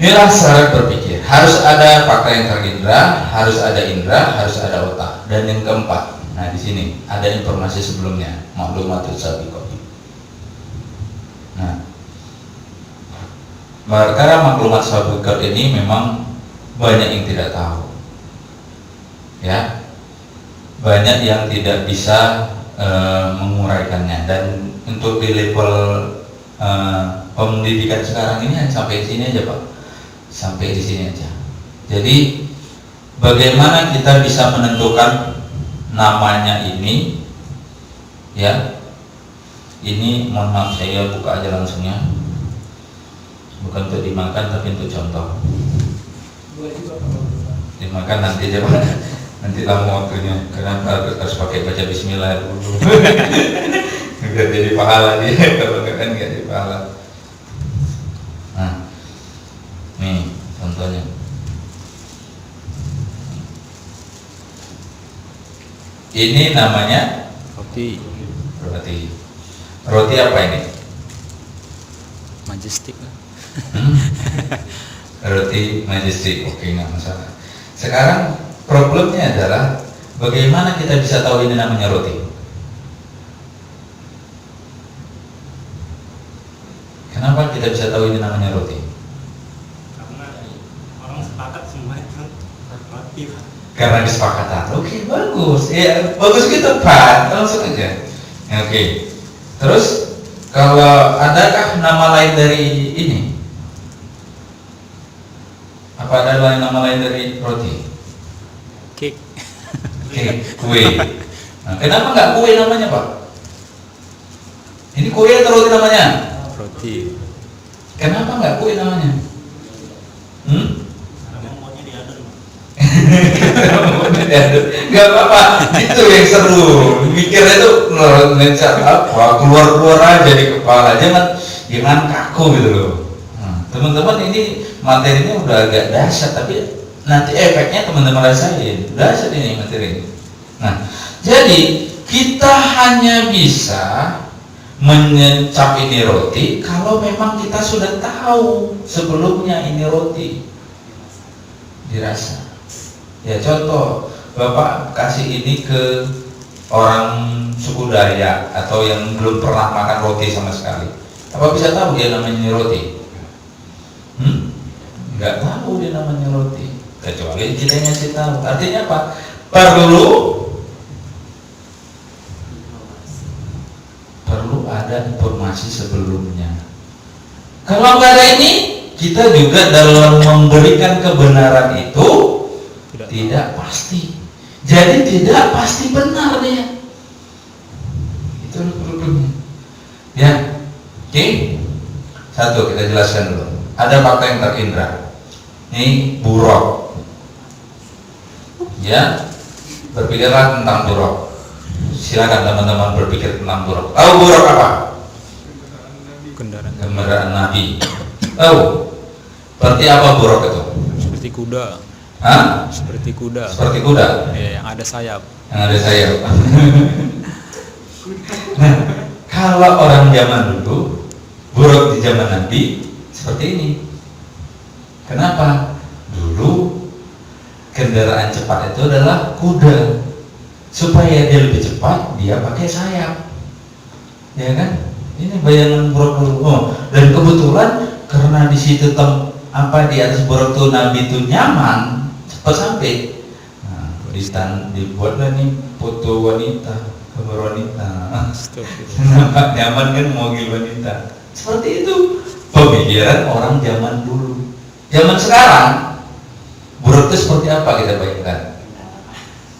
inilah syarat berpikir. Harus ada fakta yang terindra, harus ada indera, harus ada otak. Dan yang keempat, nah di sini ada informasi sebelumnya, maklumatul sabiqah. Nah, perkara maklumat sabiqah ini memang banyak yang tidak tahu, ya, banyak yang tidak bisa menguraikannya. Dan untuk di level pendidikan sekarang ini sampai di sini aja Pak, sampai di sini aja. Jadi bagaimana kita bisa menentukan namanya ini, ya? Ini mohon maaf saya buka aja langsungnya, bukan untuk dimakan tapi untuk contoh. Dimakan nanti aja Pak, nanti lama waktunya, karena harus pakai baca Bismillah dulu. Nggak jadi pahala dia, kalau nggak kan nggak jadi pahala. Nah, nih contohnya. Ini namanya Roti. roti. Roti apa ini? Majestic lah. Roti majestic, oke, nggak masalah. Sekarang problemnya adalah bagaimana kita bisa tahu ini namanya roti? Kenapa kita bisa tahu ini namanya roti? Karena sepakat semua itu roti Pak. Karena kesepakatan. Oke, bagus. Ya, bagus gitu, Pak. Langsung aja. Oke. Terus kalau adakah nama lain dari ini? Apa ada nama lain dari roti? Cake. Oke, kue. Nah, kenapa nggak kue namanya, Pak? Ini kue atau roti namanya? Roti. Kenapa nggak kue namanya? Karena maunya diadon Pak. Gak apa-apa, itu yang seru. Mikirnya tuh keluar aja di kepala, jangan kaku gitu loh. Teman-teman, ini materinya udah agak dahsyat, tapi nanti efeknya teman-teman rasain. Dahsyat ini materi. Nah, jadi kita hanya bisa menyecap ini roti kalau memang kita sudah tahu sebelumnya ini roti dirasa. Ya, contoh, Bapak kasih ini ke orang suku Dayak atau yang belum pernah makan roti sama sekali, apa bisa tahu dia namanya ini roti? Nggak tahu dia namanya roti, kecuali kita ngasih tahu. Artinya apa? Perlu ada informasi sebelumnya. Kalau nggak ada ini, kita juga dalam memberikan kebenaran itu tidak pasti. Jadi tidak pasti benar dia. Itu problemnya. Ya, oke. Satu kita jelaskan dulu. Ada fakta yang terindra. Ini buruk. Ya, berpikirlah tentang buruk. Silakan teman-teman berpikir tentang buruk. Tahu buruk apa? Kendaraan Nabi. Tahu? Berarti apa buruk itu? Seperti kuda. Hah? Seperti kuda. Seperti kuda. Ya, yang ada sayap. Yang ada sayap. Nah, kalau orang zaman dulu, buruk di zaman Nabi seperti ini. Kenapa? Dulu kendaraan cepat itu adalah kuda. Supaya dia lebih cepat, dia pakai sayap. Ya kan? Ini bayangan buruk dulu. Dan kebetulan karena di situ di atas buruk itu Nabi itu nyaman, cepat sampai. Nah, dibuatlah nih foto wanita, gambar wanita. Nampak nyaman kan mobil wanita. Seperti itu pemikiran orang zaman dulu. Zaman sekarang buruk itu seperti apa kita bayangkan?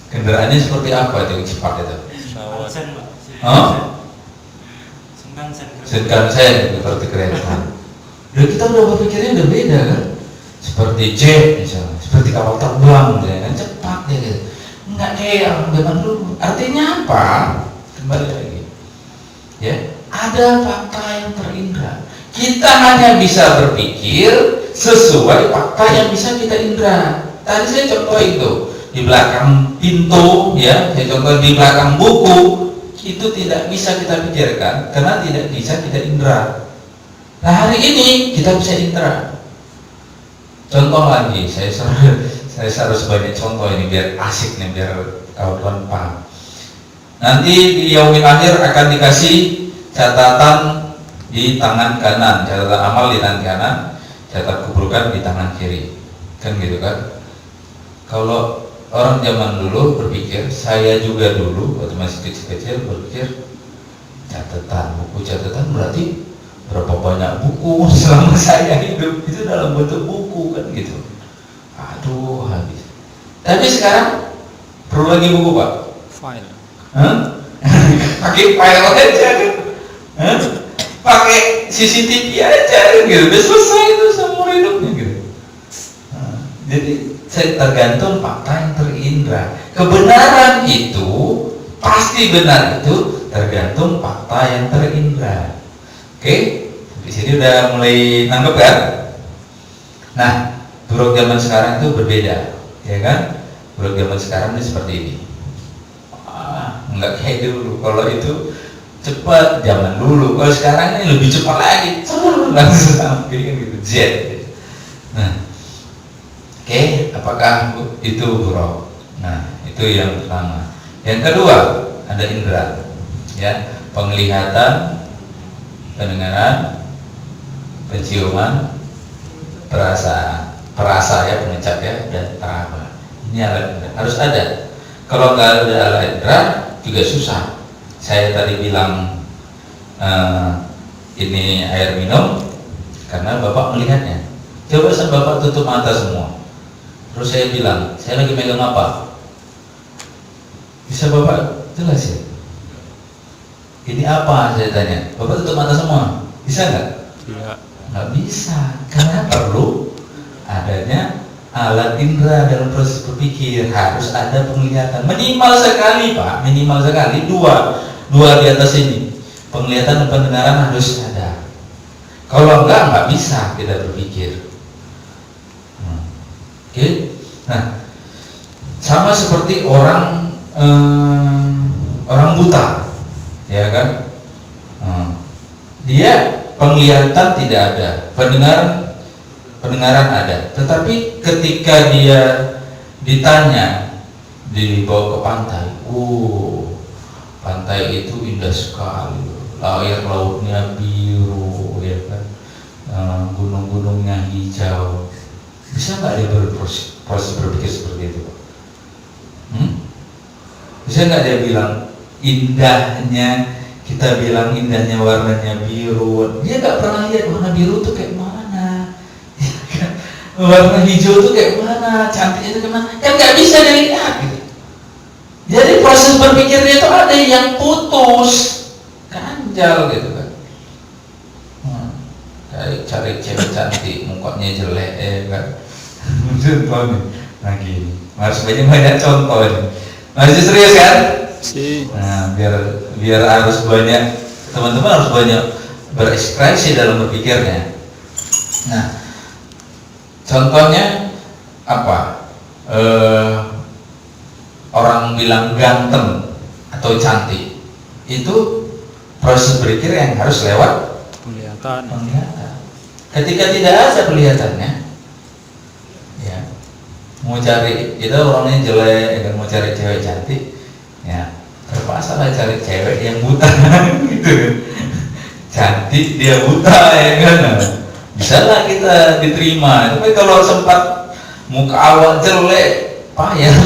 Kendaraannya seperti apa itu yang cepat itu? Shinkansen Pak. Shinkansen itu seperti kereta. Dan kita udah berpikirnya udah beda kan? Seperti jet misalnya, seperti kapal terbang, ya kan cepat ya gitu. Enggak kayak orang zaman dulu. Artinya apa? Kembali lagi. Ya, ada fakta yang terindra. Kita hanya bisa berpikir sesuai fakta yang bisa kita indra. Tadi saya contoh itu di belakang pintu, ya, saya contoh di belakang buku, itu tidak bisa kita pikirkan karena tidak bisa kita indra. Nah, hari ini kita bisa indra. Contoh lagi, saya harus banyak contoh ini biar asik nih, biar kawan-kawan paham. Nanti di yaumil akhir akan dikasih catatan di tangan kanan, catatan amal di tangan kanan, catatan keburukan di tangan kiri, kan gitu kan? Kalau orang zaman dulu berpikir, saya juga dulu waktu masih kecil-kecil berpikir buku catatan berarti berapa banyak buku selama saya hidup itu dalam bentuk buku kan gitu. Aduh, habis. Tapi sekarang perlu lagi buku, Pak? File. Pakai file aja kan? Pakai CCTV aja kan gitu. Udah selesai itu seumur hidupnya gitu. Jadi tergantung fakta yang terindra. Kebenaran itu pasti benar itu tergantung fakta yang terindra. Oke, di sini udah mulai nangkep kan? Nah, buruk zaman sekarang itu berbeda, ya kan? Buruk zaman sekarang ini seperti ini. Enggak kayak dulu. Kalau itu cepat zaman dulu. Kalau sekarang ini lebih cepat lagi. Langsung sampai kan gitu, jet. Nah, oke, apakah itu buruk? Nah, itu yang pertama. Yang kedua, ada indera, ya, penglihatan, pendengaran, penciuman, perasaan. perasa ya, pengecat ya, dan teraba. Ini alat indera harus ada. Kalau nggak ada alat indera juga susah. Saya tadi bilang ini air minum karena bapak melihatnya. Coba bapak tutup mata semua. Terus saya bilang, saya lagi megang apa? Bisa bapak jelasin? Ini apa? Saya tanya. Bapak tutup mata semua. Bisa nggak? Tidak. Nggak bisa. Karena perlu adanya alat indera dalam proses berpikir. Harus ada penglihatan. Minimal sekali Pak. Minimal sekali. Dua di atas ini. Penglihatan dan pendengaran harus ada. Kalau nggak bisa kita berpikir. Oke. Nah, sama seperti orang buta, ya kan? Dia penglihatan tidak ada, pendengaran ada. Tetapi ketika dia ditanya, dibawa ke pantai, pantai itu indah sekali, air lautnya biru, ya kan? Gunung-gunungnya hijau. Bisa nggak dia proses berpikir seperti itu? Bisa nggak dia bilang indahnya, kita bilang indahnya warnanya biru, dia nggak pernah lihat warna biru tuh kayak mana, warna hijau tuh kayak mana, cantiknya itu kayak mana, kan nggak bisa dilihat gitu. Jadi proses berpikirnya itu ada yang putus, ganjal gitu kan. Cari cewek cantik, mukanya jelek, kan. Contoh nih, lagi harus banyak contoh ini. Masih serius kan? Nah, biar harus banyak, teman-teman harus banyak berekspresi dalam berpikirnya. Nah, contohnya apa? Orang bilang ganteng atau cantik, itu proses berpikir yang harus lewat Penglihatan. Ketika tidak ada kelihatannya, ya mau cari itu orangnya jelek, dan mau cari cewek cantik, ya terpaksa lah cari cewek yang buta, gitu. Cantik dia buta, ya kan? Bisa lah kita diterima. Tapi kalau sempat muka awal jelek, payah.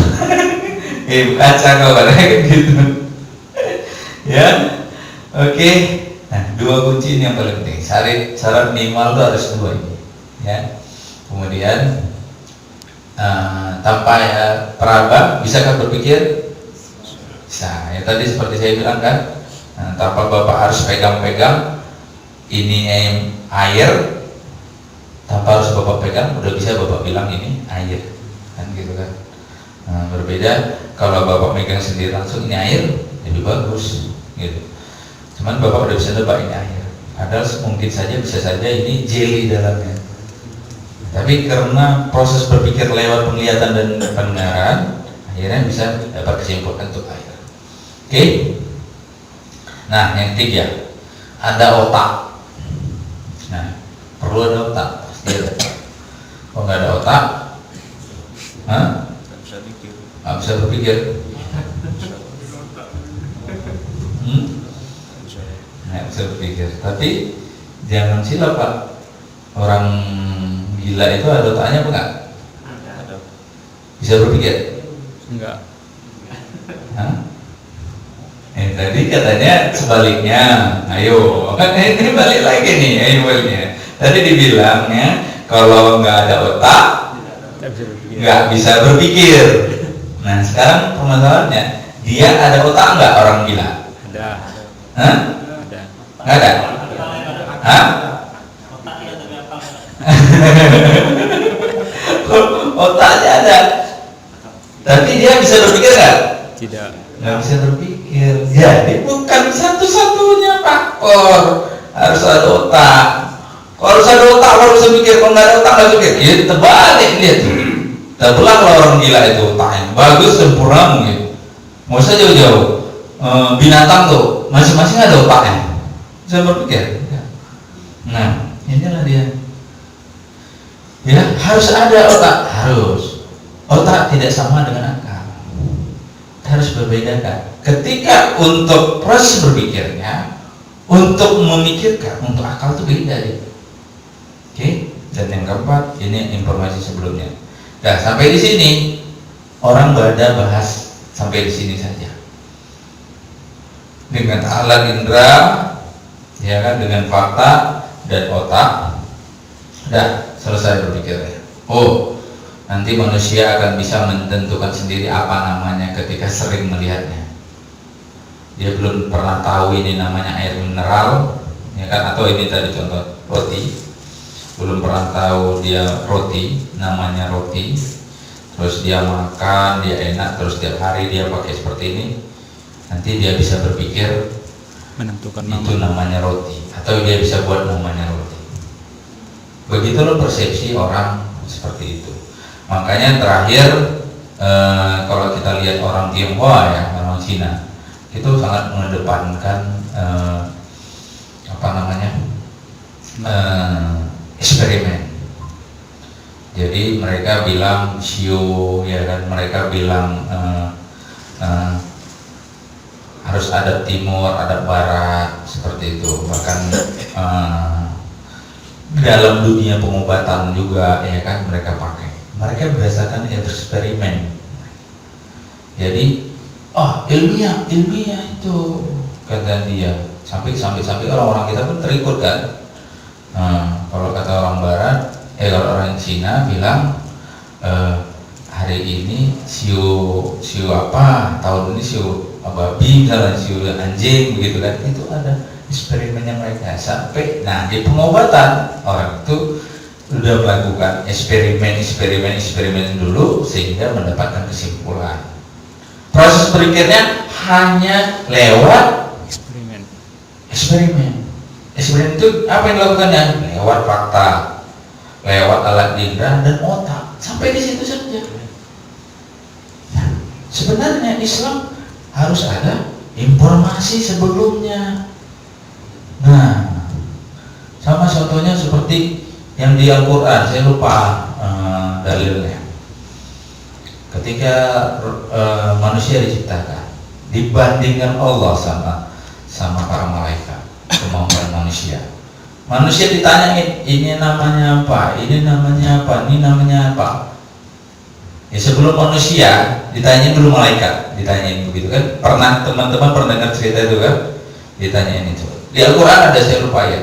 Kaca kau kayak gitu. Ya, oke. Nah, dua kunci ini yang paling penting. Syarat minimal itu harus dua ini, ya. Kemudian tanpa peraba, bisakah berpikir? Bisa. Ya tadi seperti saya bilang kan, tanpa bapak harus pegang-pegang ini air, tanpa harus bapak pegang, udah bisa bapak bilang ini air, kan gitu kan. Berbeda kalau bapak megang sendiri langsung ini air, lebih bagus, gitu. Cuman bapak udah bisa nebak ini air, padahal mungkin saja bisa saja ini jelly dalamnya. Tapi karena proses berpikir lewat penglihatan dan pendengaran, akhirnya bisa dapat kesimpulan untuk air. Oke. Nah, yang ketiga, ada otak. Nah, perlu ada otak, pasti ada. Kalau nggak ada otak, nggak bisa berpikir. Nggak bisa berpikir. Tapi jangan silap Pak, orang gila itu ada otaknya apa enggak? Ada. Bisa berpikir? Enggak. Tadi katanya sebaliknya. Ayo, ini balik lagi nih, ayo baliknya. Tadi dibilangnya kalau nggak ada otak, nggak bisa berpikir. Nah sekarang permasalahannya, dia ada otak nggak orang gila? Ada. Hah? Ada. Nggak ada? Hah? Otaknya ada, tapi dia bisa berpikir nggak? Tidak. Nggak bisa berpikir. Jadi bukan satu-satunya faktor, harus ada otak. Kalau harus ada otak baru bisa pikir, kalau nggak ada otak nggak bisa pikir. Ya terbalik dia tuh. Terbelah kalau orang gila itu otaknya bagus, sempurna mungkin. Mau usah jauh-jauh. Binatang tuh masing-masing ada otaknya, bisa berpikir. Nah inilah dia. Ya harus ada otak, harus. Otak tidak sama dengan akal, harus berbedakan. Ketika untuk proses berpikirnya, untuk memikirkan, untuk akal itu beda ya. Oke, dan yang keempat ini informasi sebelumnya. Nah, sampai di sini orang Bada bahas sampai di sini saja. Dengan alat indera, ya kan, dengan fakta dan otak, udah selesai berpikirnya. Oh, nanti manusia akan bisa menentukan sendiri apa namanya ketika sering melihatnya. Dia belum pernah tahu ini namanya air mineral, ya kan, atau ini tadi contoh roti. Belum pernah tahu dia roti, namanya roti. Terus dia makan, dia enak, terus tiap hari dia pakai seperti ini. Nanti dia bisa berpikir Menentukan itu nama. namanya roti, atau dia bisa buat namanya roti. Begitulah persepsi orang seperti itu. Makanya terakhir kalau kita lihat orang Tionghoa, ya, orang Cina, itu sangat mengedepankan eksperimen. Jadi mereka bilang shio, ya kan, mereka bilang harus ada timur, ada barat, seperti itu. Bahkan dalam dunia pengobatan juga, ya kan, mereka pakai. Mereka berdasarkan eksperimen. Jadi, ilmiah itu, kata dia. Sampai orang-orang kita pun terikut kan. Kalau kata orang Barat, kalau orang Cina bilang hari ini siu apa, tahun ini siu babi, misalnya siu anjing, begitu kan. Itu ada eksperimennya mereka. Sampai, nah, di pengobatan orang itu sudah melakukan eksperimen dulu sehingga mendapatkan kesimpulan. Proses berpikirnya hanya lewat eksperimen. Eksperimen itu apa yang dilakukannya? Lewat fakta, lewat alat indera dan otak. Sampai di situ saja. Nah, sebenarnya Islam harus ada informasi sebelumnya. Nah, sama contohnya seperti yang di Al-Quran, saya lupa dalilnya. Ketika manusia diciptakan, dibandingkan Allah sama para malaikat, kemampuan manusia. Manusia ditanyain, ini namanya apa? Ini namanya apa? Ini namanya apa? Ya, sebelum manusia ditanyain dulu malaikat, ditanyain begitu kan? Pernah teman-teman pernah dengar cerita itu kan? Ditanyain itu. Di Al-Quran ada, saya lupa ya.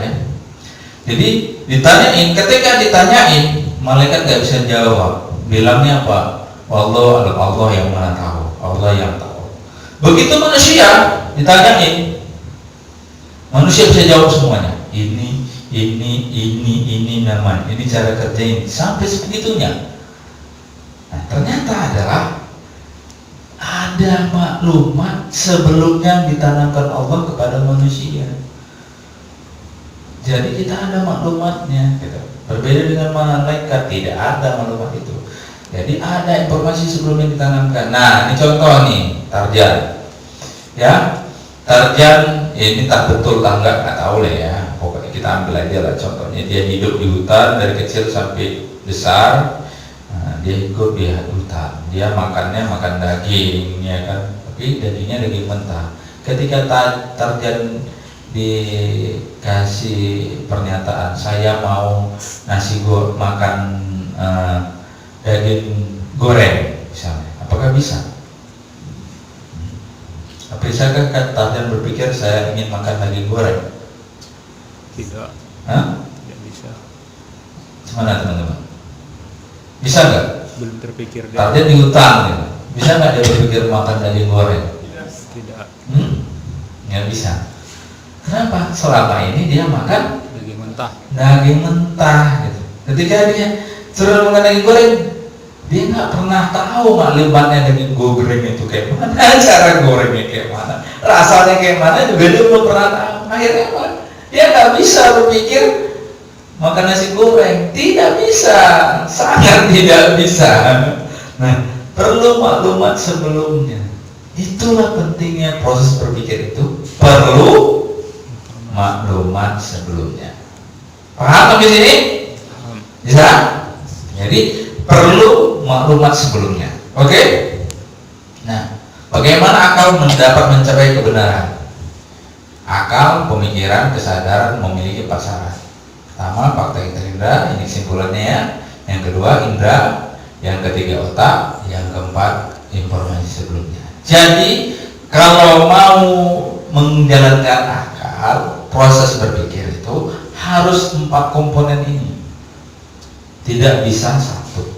Jadi ditanyain, ketika ditanyain malaikat gak bisa jawab. Bilangnya apa? Allah yang Maha tahu, Allah yang tahu. Begitu manusia ditanyain, manusia bisa jawab semuanya. Ini namanya, ini cara kerja ini, sampai sebegitunya. Nah, ternyata adalah ada maklumat sebelumnya ditanamkan Allah kepada manusia. Jadi kita ada maklumatnya, gitu. Berbeda dengan malaikat, tidak ada maklumat itu. Jadi ada informasi sebelumnya ditanamkan. Nah, ini contoh nih, Tarjan. Ya, Tarjan ini tak betul tak enggak tahu lah ya. Pokoknya kita ambil aja lah contohnya. Dia hidup di hutan dari kecil sampai besar. Nah, dia hidup di hutan. Dia makannya makan daging, ya kan. Tapi dagingnya daging mentah. Ketika Tarjan dikasih pernyataan, saya mau nasi makan daging goreng misalnya, apakah bisa? Bisakah Tarjan berpikir saya ingin makan daging goreng? Tidak. Hah? Tidak bisa. Gimana teman-teman? Bisa nggak? Belum terpikir dia. Tarjan di hutan, gitu. Bisa nggak dia berpikir makan daging goreng? Tidak. Nggak bisa. Kenapa? Selama ini dia makan Daging mentah. daging mentah, gitu. Ketika dia suruh makan daging goreng, dia nggak pernah tahu maklumatnya daging goreng itu kayak mana, cara gorengnya kayak mana, rasanya kayak mana juga dia belum pernah tahu. Akhirnya apa? Dia nggak bisa berpikir makan nasi goreng, tidak bisa, sangat tidak bisa. Nah, perlu maklumat sebelumnya. Itulah pentingnya proses berpikir itu, perlu maklumat sebelumnya. Paham sampai sini? Bisa? Jadi perlu maklumat sebelumnya. Oke? Nah, bagaimana akal mencapai kebenaran? Akal, pemikiran, kesadaran memiliki 4 syarat. Pertama fakta yang terindra, ini kesimpulannya ya. Yang kedua indra, yang ketiga otak, yang keempat informasi sebelumnya. Jadi kalau mau menjalankan akal, proses berpikir itu harus 4 komponen ini, tidak bisa satu.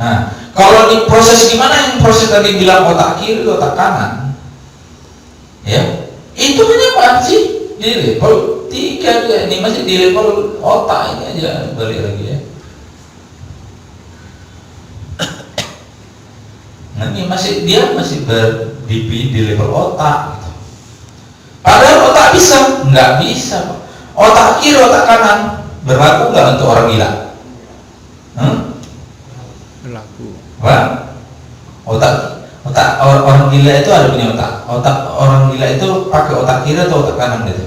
Nah, kalau di proses gimana yang proses tadi bilang otak kiri, otak kanan, ya itu hanya apa sih di level 3 dia, ini masih di level otak ini aja, balik lagi ya. Nah, ini dia masih berdiri di level otak gitu. Padahal otak bisa, nggak bisa Pak. Otak kiri, otak kanan berlaku nggak untuk orang gila? Berlaku. Wah, otak orang gila itu ada punya otak. Otak orang gila itu pakai otak kiri atau otak kanan gitu?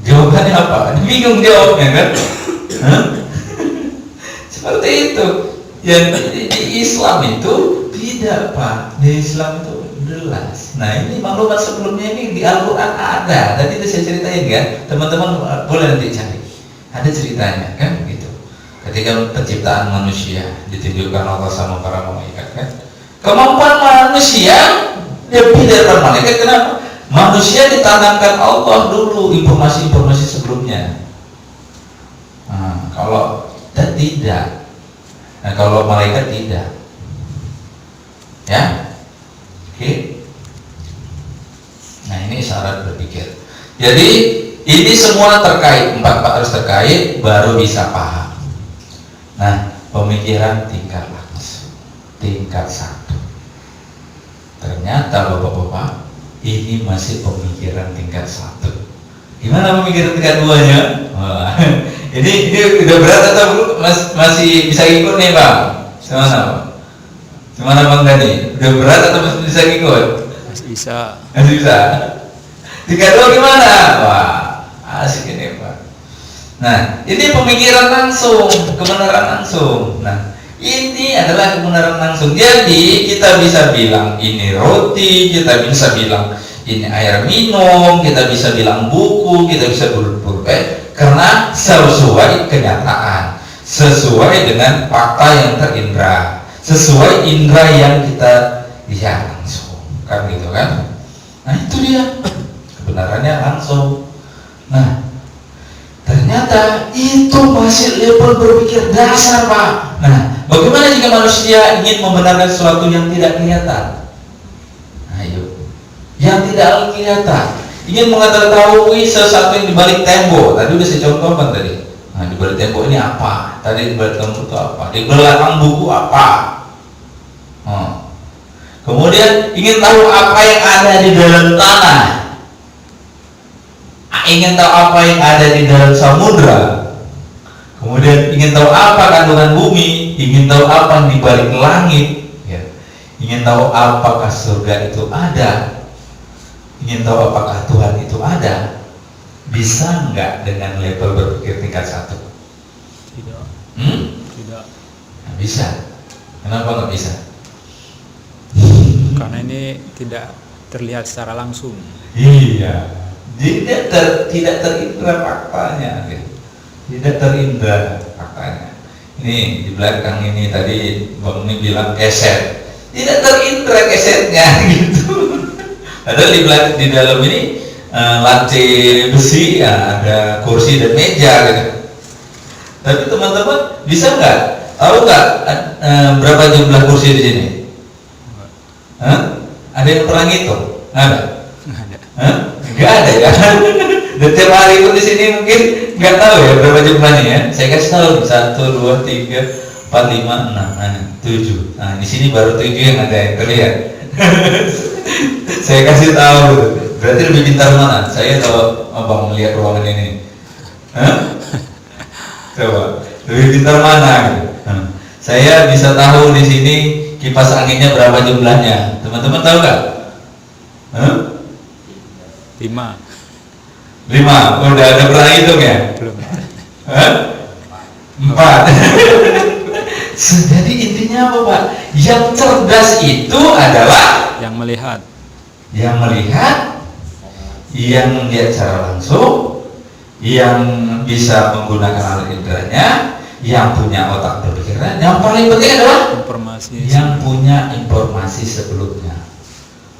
Jawabannya apa? Bingung jawabnya kan? Seperti itu. Yang di Islam itu tidak Pak. Di Islam itu jelas. Nah ini maklumat sebelumnya ini di Al-Quran ada. Tadi itu saya ceritain kan. Teman-teman boleh nanti cari. Ada ceritanya kan gitu. Ketika penciptaan manusia ditunjukkan Allah sama para malaikat kan. Kemampuan manusia lebih dari malaikat. Kenapa? Manusia ditanamkan Allah dulu informasi-informasi sebelumnya. Nah, kalau kita tidak. Nah, kalau malaikat tidak. Ya. Oke. Nah, ini syarat berpikir. Jadi, ini semua terkait, 4 harus terkait baru bisa paham. Nah, pemikiran tingkat langsung, tingkat 1. Ternyata Bapak-bapak, ini masih pemikiran tingkat 1. Gimana pemikiran tingkat 2-nya? Wah, ini udah berat atau masih bisa ikut nih Bang? Gimana Bang? Gimana Bang tadi? Udah berat atau masih bisa ikut? Masih bisa. Masih bisa. Tingkat 2 gimana? Wah, asik ini Pak. Nah, ini pemikiran langsung, kebenaran langsung. Nah, ini adalah kebenaran langsung. Jadi kita bisa bilang ini roti, kita bisa bilang ini air minum, kita bisa bilang buku, kita bisa karena sesuai kenyataan, sesuai dengan fakta yang terindra, sesuai indra yang kita lihat langsung, kan gitu kan? Nah itu dia kebenarannya langsung. Nah ternyata itu masih level berpikir dasar Pak. Nah bagaimana jika manusia ingin membenarkan sesuatu yang tidak kelihatan? Yang tidak kelihatan, ingin mengetahui sesuatu yang dibalik tembok. Tadi udah saya contohkan tadi. Nah, dibalik tembok ini apa? Tadi dibalik tembok itu apa? Di belakang buku apa? Kemudian ingin tahu apa yang ada di dalam tanah, ingin tahu apa yang ada di dalam samudra. Kemudian ingin tahu apa kandungan bumi, ingin tahu apa yang dibalik langit, ya. Ingin tahu apakah surga itu ada. Ingin tahu apakah Tuhan itu ada, bisa nggak dengan level berpikir tingkat 1? Tidak. Tidak. Nggak bisa. Kenapa nggak bisa? Karena ini tidak terlihat secara langsung. Iya, tidak terindra faktanya, gitu. Tidak terindra faktanya. Ini di belakang ini tadi Bang ini bilang keset, tidak terindra kesetnya, gitu. Padahal di dalam ini lantai besi, ya, ada kursi dan meja gitu. Tapi teman-teman bisa nggak tahu nggak berapa jumlah kursi di sini? Ada yang pernah ngitung? Nggak ada. Nggak ada ya. Dan tiap hari itu di sini mungkin nggak tahu ya berapa jumlahnya ya. Saya kasih tahu 1, 2, 3, 4, 5, 6, 7. Nah di sini baru 7 yang ada yang terlihat. Saya kasih tahu, berarti lebih pintar mana? Saya atau Abang melihat ruangan ini? Coba, lebih pintar mana? Saya bisa tahu di sini kipas anginnya berapa jumlahnya. Teman-teman tahu nggak? 5. 5. Udah ada pernah hitung ya? Belum. 4. Jadi intinya apa Pak? Yang cerdas itu adalah Yang melihat. yang melihat, yang lihat secara langsung, yang bisa menggunakan alat inderanya, yang punya otak berpikiran, yang paling penting adalah informasi yang punya informasi sebelumnya.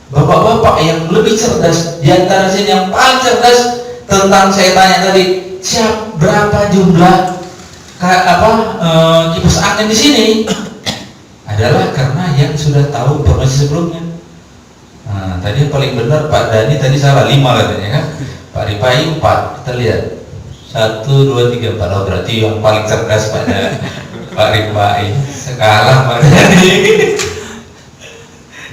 Bapak-bapak yang lebih cerdas, di antara sini yang paling cerdas tentang saya tanya tadi, berapa jumlah kipas angin di sini? Adalah karena yang sudah tahu informasi sebelumnya. Nah, tadi yang paling benar Pak Dani tadi salah 5 katanya kan, Pak Ripai 4. Kita lihat 1, 2, 3, 4. Oh, berarti yang paling cerdas pada Pak Ripai. Sekalah Pak Dani.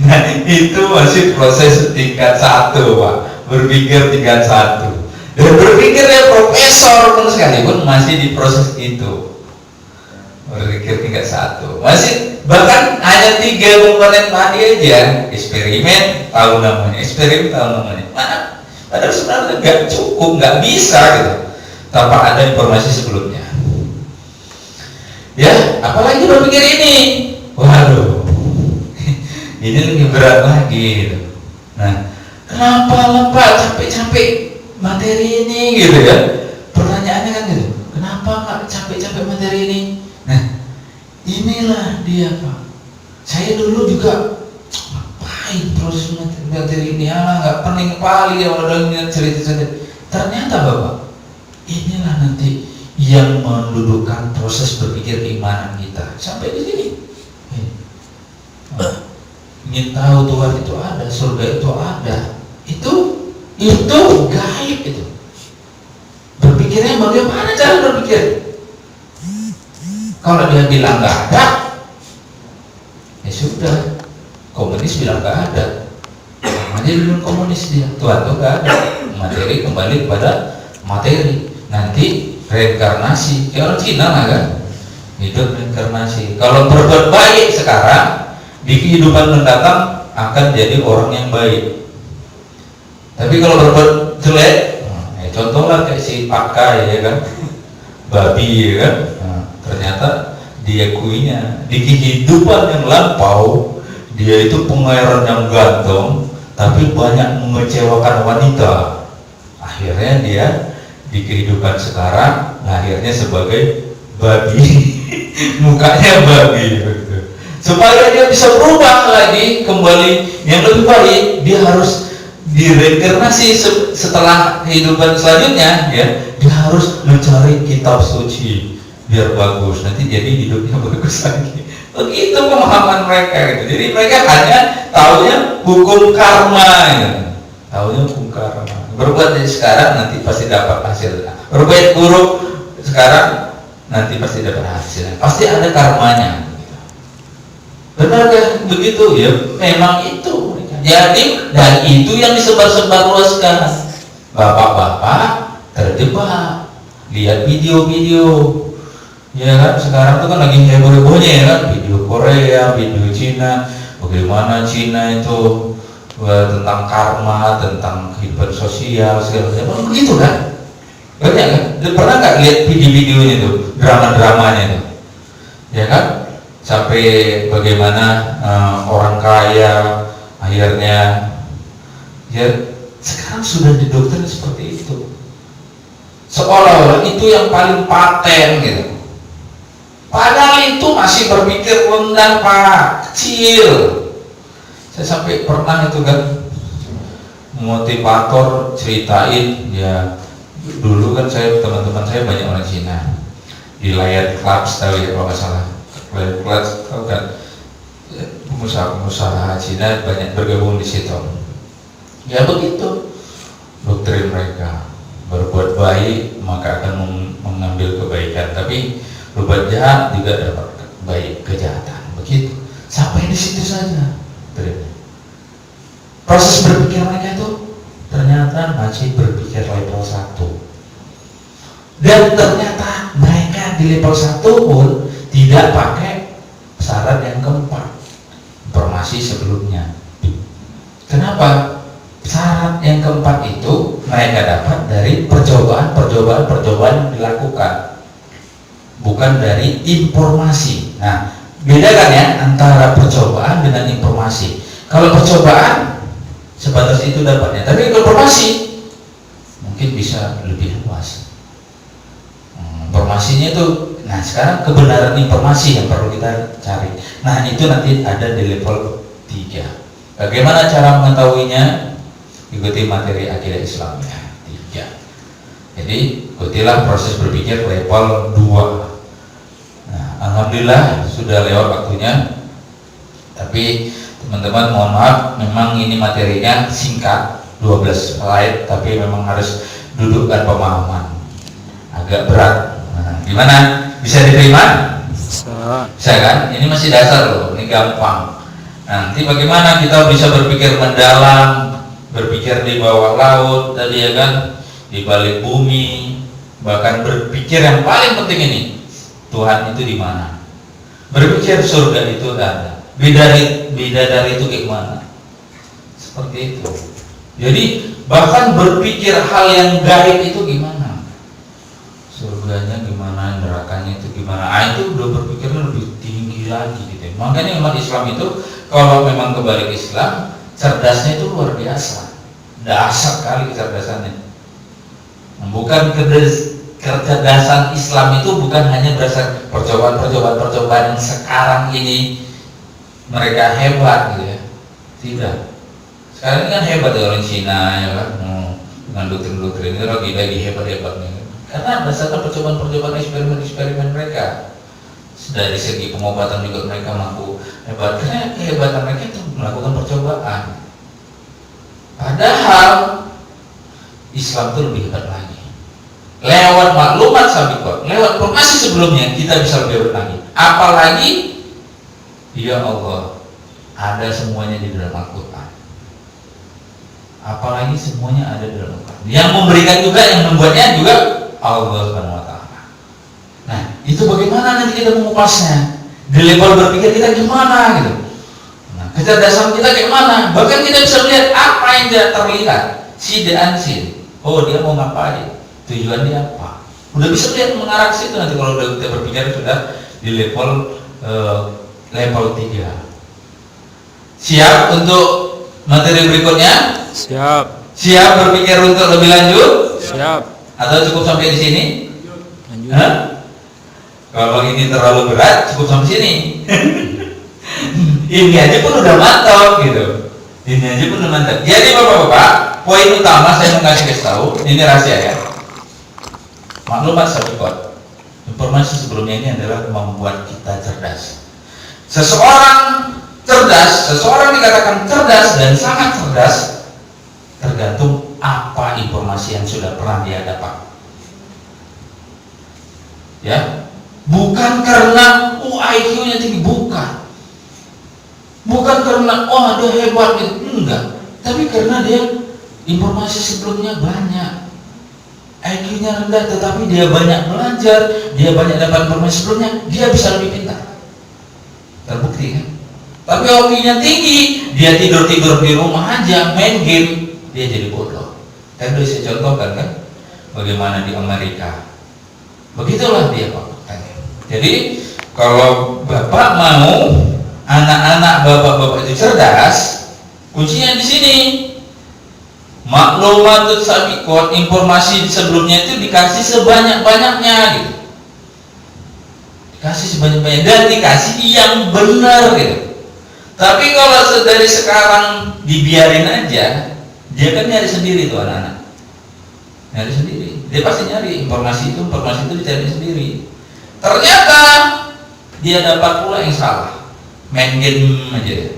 Nah, itu masih proses tingkat 1 Pak, berpikir tingkat 1. Dan berpikirnya profesor pun sekalipun masih di proses itu, berpikir tingkat 1. Masih bahkan hanya 3 komponen tadi aja, eksperimen tahu namanya, mana padahal sebenarnya nggak cukup, nggak bisa gitu tanpa ada informasi sebelumnya. Ya, apalagi berpikir ini, waduh, ini lebih berat lagi gitu. Nah, kenapa Pak capek-capek materi ini gitu ya? Pertanyaannya kan gitu, kenapa nggak capek-capek materi ini? Nah, inilah dia Pak. Saya dulu juga ngapain proses materi ini, nggak pening kali ya kalau cerita-cerita. Ternyata Bapak, inilah nanti yang mendudukkan proses berpikir keimanan kita sampai di sini. Ingin tahu Tuhan itu ada, surga itu ada, itu gaib itu. Berpikirnya bagaimana cara berpikir? Kalau dia bilang nggak ada, ya sudah. Komunis bilang nggak ada, namanya dulu komunis dia. Tuhan itu nggak ada. Materi kembali kepada materi. Nanti reinkarnasi. Ya orang Cina lah kan, hidup reinkarnasi. Kalau berbuat baik sekarang, di kehidupan mendatang akan jadi orang yang baik. Tapi kalau berbuat jelek, contohlah kayak si Pakai ya kan, babi ya kan. Ternyata diakuinya di kehidupan yang lampau dia itu pangeran yang ganteng, tapi banyak mengecewakan wanita. Akhirnya dia di kehidupan sekarang lahirnya sebagai babi, mukanya babi. Supaya dia bisa berubah lagi kembali yang lebih baik, dia harus direinkarnasi setelah kehidupan selanjutnya. Ya, dia harus mencari kitab suci biar bagus, nanti jadi hidupnya bagus lagi. Begitu pemahaman mereka gitu. Jadi mereka hanya taunya hukum karma gitu. Taunya hukum karma. Berbuat dari sekarang nanti pasti dapat hasilnya. Berbuat buruk sekarang nanti pasti dapat hasilnya. Pasti ada karmanya. Benarkah begitu? Ya memang itu. Jadi dan itu yang disebar-sebar luaskan. Bapak-bapak terjebak, lihat video-video. Ya kan, sekarang tuh kan lagi heboh-hebohnya ya kan, video Korea, video Cina, bagaimana Cina itu tentang karma, tentang kehidupan sosial segala macam, begitu kan? Banyak kan? Pernah nggak lihat video-videonya itu, drama-dramanya itu, ya kan? Sampai bagaimana orang kaya akhirnya, ya sekarang sudah didoktrin seperti itu, seolah-olah itu yang paling paten gitu. Padahal itu masih berpikir rendah Pak, kecil. Saya sampai pernah itu kan motivator ceritain ya, dulu kan teman-teman saya banyak orang Cina di Lion Clubs, tahu ya kalau nggak salah. Lion Clubs tahu kan, pengusaha Cina banyak bergabung di situ. Ya begitu doktrin mereka, berbuat baik maka akan mengambil kebaikan, tapi berbuat jahat juga dapat baik kejahatan. Begitu sampai di situ saja. Proses berpikir mereka itu ternyata masih berpikir level 1, dan ternyata mereka di level 1 pun tidak pakai syarat yang keempat, informasi sebelumnya. Kenapa? Syarat yang keempat itu mereka dapat dari percobaan yang dilakukan, bukan dari informasi. Nah, bedakan ya antara percobaan dengan informasi. Kalau percobaan sebatas itu dapatnya, tapi kalau informasi mungkin bisa lebih luas. Informasinya itu, nah sekarang kebenaran informasi yang perlu kita cari. Nah itu nanti ada di level 3. Bagaimana cara mengetahuinya? Ikuti materi akidah Islamnya 3. Jadi ikutilah proses berpikir level 2. Nah, alhamdulillah sudah lewat waktunya. Tapi teman-teman mohon maaf, memang ini materinya singkat 12 slide, tapi memang harus dudukkan pemahaman. Agak berat. Nah, gimana? Bisa diterima? Bisa. Bisa kan? Ini masih dasar loh, ini gampang. Nanti bagaimana kita bisa berpikir mendalam, berpikir di bawah laut tadi ya kan, di balik bumi, bahkan berpikir yang paling penting ini, Tuhan itu di mana? Berpikir surga itu ada, bidadari itu gimana? Seperti itu. Jadi bahkan berpikir hal yang gaib itu gimana? Surganya gimana, nerakanya itu gimana? Itu udah berpikirnya lebih tinggi lagi gitu. Makanya umat Islam itu kalau memang kembali ke Islam, cerdasnya itu luar biasa, dasar kali kecerdasannya. Bukan kecerdasan Islam itu bukan hanya berdasar percobaan yang sekarang ini mereka hebat gitu ya. Tidak. Sekarang ini kan hebat ya orang Cina ya kan, dengan doktrin-doktrin itu lagi hebat-hebatnya. Karena berdasarkan percobaan eksperimen mereka. Dari segi pengobatan juga mereka mampu hebat. Karena kehebatan mereka itu melakukan percobaan. Padahal Islam itu lebih hebat lagi. Lewat maklumat sabiqah, lewat informasi sebelumnya kita bisa lebih hebat lagi. Apalagi ya Allah, ada semuanya di dalam Al-Quran. Apalagi semuanya ada di dalam Al-Quran. Yang memberikan juga, yang membuatnya juga Allah Subhanahu wa Ta'ala. Nah, itu bagaimana nanti kita mengupasnya? Di level berpikir kita gimana gitu. Nah, kecerdasan kita gimana? Bahkan kita bisa melihat apa yang tidak terlihat, see the unseen. Oh, dia mau ngapain? Tujuan dia apa? Udah bisa lihat mengarah ke situ nanti kalau udah kita berpikir sudah di level 3. Siap untuk materi berikutnya? Siap. Siap berpikir untuk lebih lanjut? Siap. Atau cukup sampai di sini? Lanjut. Hah? Kalau ini terlalu berat, cukup sampai sini. Ini aja pun udah mantap gitu. Ini aja pun udah mantap. Jadi bapak-bapak, poin utama saya mau kasih tahu, ini rahasia ya. Maklumat sabiqah. Informasi sebelumnya ini adalah membuat kita cerdas. Seseorang cerdas, seseorang dikatakan cerdas dan sangat cerdas tergantung apa informasi yang sudah pernah dia dapat. Ya, bukan karena IQ-nya tinggi, bukan karena dia hebat gitu, enggak, tapi karena dia informasi sebelumnya banyak. IQ-nya rendah tetapi dia banyak belajar, dia banyak dapat informasi sebelumnya, dia bisa lebih pintar. Terbukti kan? Tapi IQ-nya tinggi, dia tidur di rumah aja, main game, dia jadi bodoh. Kan udah saya contohkan kan, bagaimana di Amerika. Begitulah dia Pak. Jadi kalau Bapak mau anak-anak Bapak-bapak itu cerdas, kuncinya di sini. Maklumat sabiqah, informasi sebelumnya itu dikasih sebanyak-banyaknya gitu. Dikasih sebanyak-banyaknya dan dikasih yang benar gitu. Tapi kalau dari sekarang dibiarin aja, dia kan nyari sendiri tuh anak-anak. Nyari sendiri. Dia pasti nyari informasi itu dicari sendiri. Ternyata dia dapat pula yang salah. Main game aja.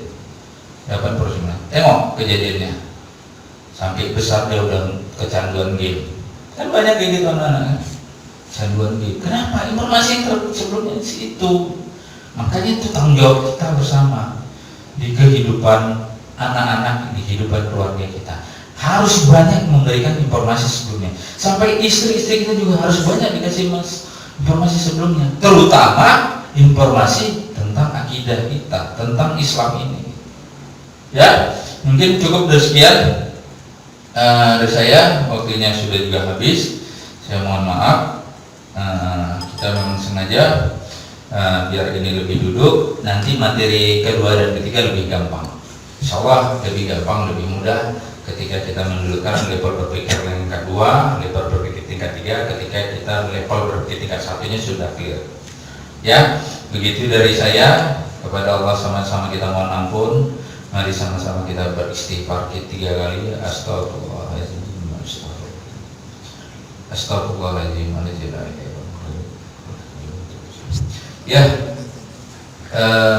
Dapat percuma. Tengok kejadiannya. Sampai besar dia udah kecanduan game. Kan banyak kayak gitu anak-anak. Kecanduan game. Kenapa? Informasi yang sebelumnya itu. Makanya itu tanggung jawab kita bersama di kehidupan anak-anak, di kehidupan keluarga kita. Harus banyak memberikan informasi sebelumnya. Sampai istri-istri kita juga harus banyak dikasih informasi sebelumnya, terutama informasi tentang akidah kita, tentang Islam ini. Ya, mungkin cukup dari sekian dari saya. Waktunya sudah juga habis. Saya mohon maaf. Kita memang sengaja biar ini lebih duduk. Nanti materi kedua dan ketiga lebih gampang. Insya Allah lebih gampang, lebih mudah. ketika kita mendudukkan level berpikir tingkat 2, level berpikir tingkat 3, ketika kita level berpikir tingkat 1-nya sudah clear. Ya, begitu dari saya. Kepada Allah sama-sama kita mohon ampun. Mari sama-sama kita beristighfar 3 kali. Astagfirullahaladzim, astagfirullahaladzim. Ya,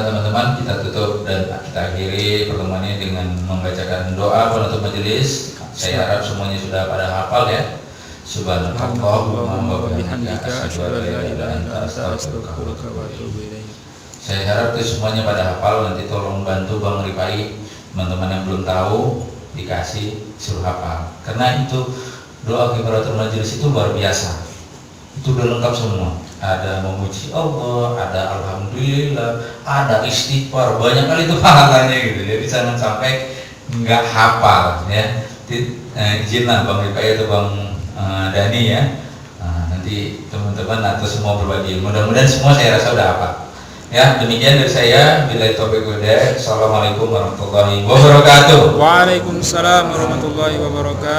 teman-teman, kita tutup dan kita akhiri pertemuannya dengan membacakan doa penutup majelis. Saya harap semuanya sudah pada hafal ya. Subhanallahumma wa bihamdika asyhadu an la ilaha illa anta astaghfiruka wa atubu ilaik. Saya harap itu semuanya pada hafal. Nanti tolong bantu Bang Rifai, teman-teman yang belum tahu dikasih suruh hafal. Karena itu doa kifaratul majelis itu luar biasa. Itu udah lengkap semua. Ada memuji Allah, ada alhamdulillah, ada istighfar, banyak kali itu pahalanya gitu. Jadi jangan sampai nggak hafal ya. Izinlah Bang Rifai atau Bang Dani ya. Nanti teman-teman atau semua berbagi. Mudah-mudahan semua saya rasa udah hafal. Ya, demikian dari saya. Billahi taufiq wal hidayah. Assalamualaikum warahmatullahi wabarakatuh. Waalaikumsalam warahmatullahi wabarakatuh.